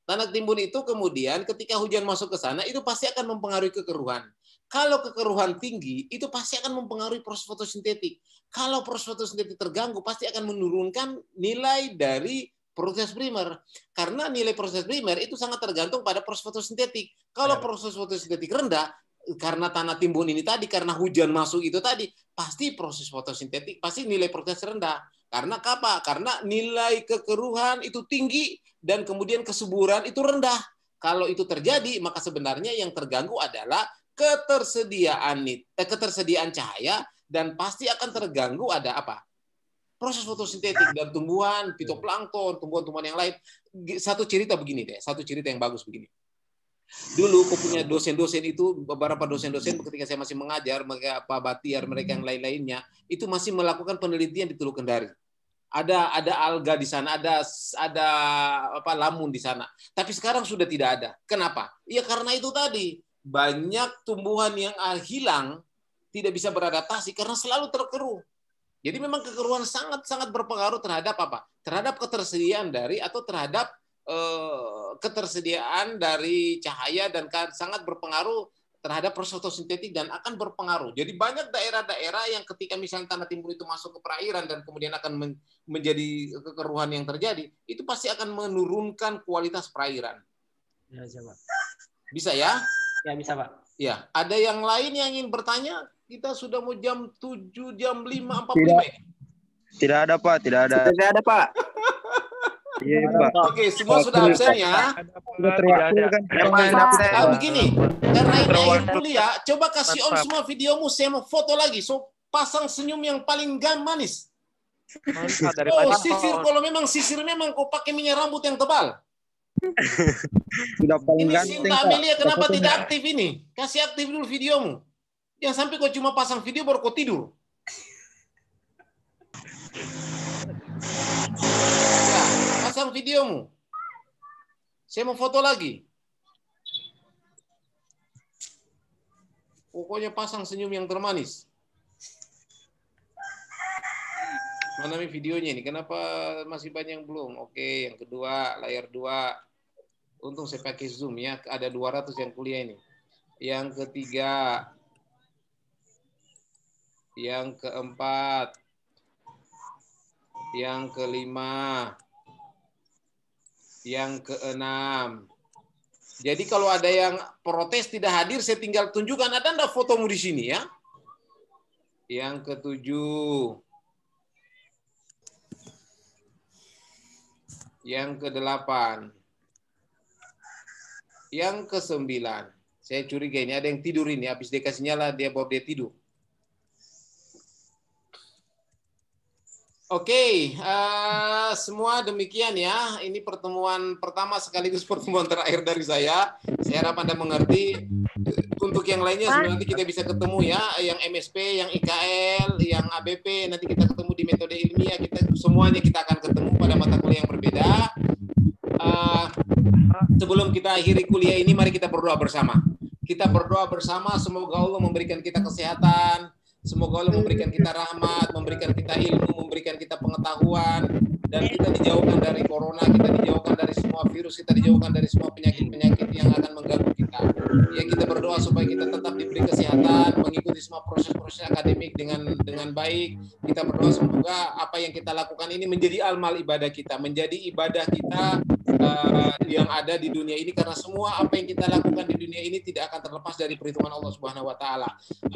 Tanah timbun itu kemudian ketika hujan masuk ke sana, itu pasti akan mempengaruhi kekeruhan. Kalau kekeruhan tinggi, itu pasti akan mempengaruhi proses fotosintetik. Kalau proses fotosintetik terganggu, pasti akan menurunkan nilai dari proses primer. Karena nilai proses primer itu sangat tergantung pada proses fotosintetik. Kalau proses fotosintetik rendah, karena tanah timbun ini tadi, karena hujan masuk itu tadi, pasti proses fotosintetik, pasti nilai proses rendah. Karena apa? Karena nilai kekeruhan itu tinggi, dan kemudian kesuburan itu rendah. Kalau itu terjadi, maka sebenarnya yang terganggu adalah ketersediaan cahaya, dan pasti akan terganggu ada apa? Proses fotosintetik dan tumbuhan, fitoplankton, tumbuhan-tumbuhan yang lain. Satu cerita begini deh, satu cerita yang bagus begini. Dulu aku punya dosen-dosen itu, beberapa dosen-dosen ketika saya masih mengajar, Pak Batiar, mereka yang lain-lainnya, itu masih melakukan penelitian di Teluk Kendari. Ada alga di sana, ada lamun di sana. Tapi sekarang sudah tidak ada. Kenapa? Ya karena itu tadi. Banyak tumbuhan yang hilang, tidak bisa beradaptasi karena selalu terkeruh. Jadi memang kekeruhan sangat berpengaruh terhadap apa? Terhadap ketersediaan ketersediaan dari cahaya, dan sangat berpengaruh terhadap proses fotosintetik, dan akan berpengaruh. Jadi banyak daerah-daerah yang ketika misalnya tanah timbul itu masuk ke perairan dan kemudian akan menjadi kekeruhan yang terjadi, itu pasti akan menurunkan kualitas perairan. Ya, coba. Bisa ya? Ya, bisa, Pak. Ya, ada yang lain yang ingin bertanya? Kita sudah mau jam 7, jam 5.45 ini. Tidak ada, Pak. Tidak ada, Pak. Iya, Pak. Oke, semua sudah absen ya. Sudah terwakil kan. Begini, karena ini akhir kuliah, coba kasih on semua videomu, saya mau foto lagi. So, pasang senyum yang paling manis. Oh, sisir, kalau memang sisir memang kau pakai minyak rambut yang tebal. Sudah paling Ini ganteng, Sinta Pak. Amelia kenapa Fotonya. tidak aktif ini? Kasih aktif dulu videomu. Jangan sampai kau cuma pasang video baru kau tidur. Ya, pasang videomu. Saya mau foto lagi. Pokoknya pasang senyum yang termanis. Mana nih videonya ini? Kenapa masih banyak yang belum? Oke, yang kedua, layar 2. Untung saya pakai Zoom ya. Ada 200 yang kuliah ini. Yang ketiga. Yang keempat. Yang kelima. Yang keenam. Jadi kalau ada yang protes tidak hadir, saya tinggal tunjukkan. Ada enggak fotomu di sini ya? Yang ketujuh. Yang ke-8, yang ke-9. Saya curiga ini ada yang tidur ini. Habis dia kasih nyala, dia bawa dia tidur. Oke, semua demikian ya. Ini pertemuan pertama sekaligus pertemuan terakhir dari saya. Saya harap Anda mengerti. Untuk yang lainnya nanti kita bisa ketemu ya. Yang MSP, yang IKL, yang ABP, nanti kita ketemu di metode ilmiah. Semuanya kita akan ketemu pada mata kuliah yang berbeda. Sebelum kita akhiri kuliah ini, mari kita berdoa bersama. Kita berdoa bersama, semoga Allah memberikan kita kesehatan. Semoga Allah memberikan kita rahmat, memberikan kita ilmu, memberikan kita pengetahuan, dan kita dijauhkan dari corona, kita dijauhkan dari semua virus, kita dijauhkan dari semua penyakit-penyakit yang akan mengganggu kita. Ya, kita berdoa supaya kita tetap diberi kesehatan, mengikuti semua proses-proses akademik dengan baik. Kita berdoa semoga apa yang kita lakukan ini menjadi amal ibadah kita, menjadi ibadah kita yang ada di dunia ini, karena semua apa yang kita lakukan di dunia ini tidak akan terlepas dari perhitungan Allah Subhanahu wa taala.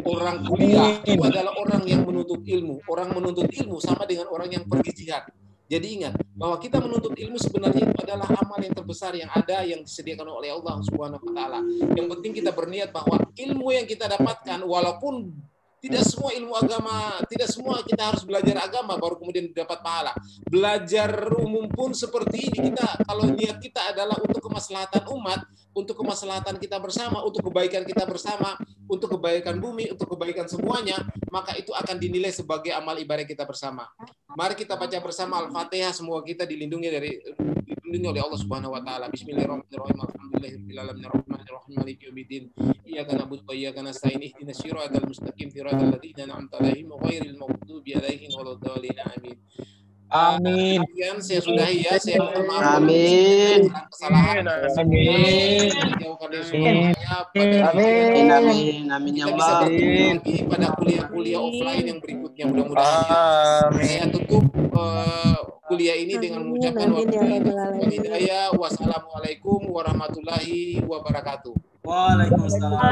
Orang kuliah itu adalah orang yang menuntut ilmu. Orang menuntut ilmu sama dengan orang yang pergi jihad. Jadi ingat bahwa kita menuntut ilmu sebenarnya itu adalah amal yang terbesar yang ada, yang disediakan oleh Allah Subhanahu wa taala. Yang penting kita berniat bahwa ilmu yang kita dapatkan, walaupun tidak semua ilmu agama, tidak semua kita harus belajar agama baru kemudian dapat pahala. Belajar umum pun seperti ini, kita kalau niat kita adalah untuk kemaslahatan umat, untuk kemaslahatan kita bersama, untuk kebaikan kita bersama, untuk kebaikan bumi, untuk kebaikan semuanya, maka itu akan dinilai sebagai amal ibadah kita bersama. Mari kita baca bersama Al-Fatihah, semoga kita dilindungi oleh Allah Subhanahu wa taala. Bismillahirrahmanirrahim. Alhamdulillahirabbil alamin arrahmanirrahim maliki yaumiddin. Iyyaka na'budu wa iyyaka nasta'in ihdinas siratal mustaqim siratal ladzina an'amta 'alaihim ghairil maghdubi 'alaihim waladdallin. Amin. Amin. Kemudian saya sudahi ya, saya mohon maaf. Amin. Kesalahan. Amin. Jauhkan dari semuanya. Amin. Amin. Amin ya Kita bisa Allah. bertemu lagi pada kuliah-kuliah offline yang berikutnya mudah-mudahan ya. Saya tutup kuliah ini dengan mengucapkan wassalamualaikum warahmatullahi wabarakatuh. Waalaikumsalam.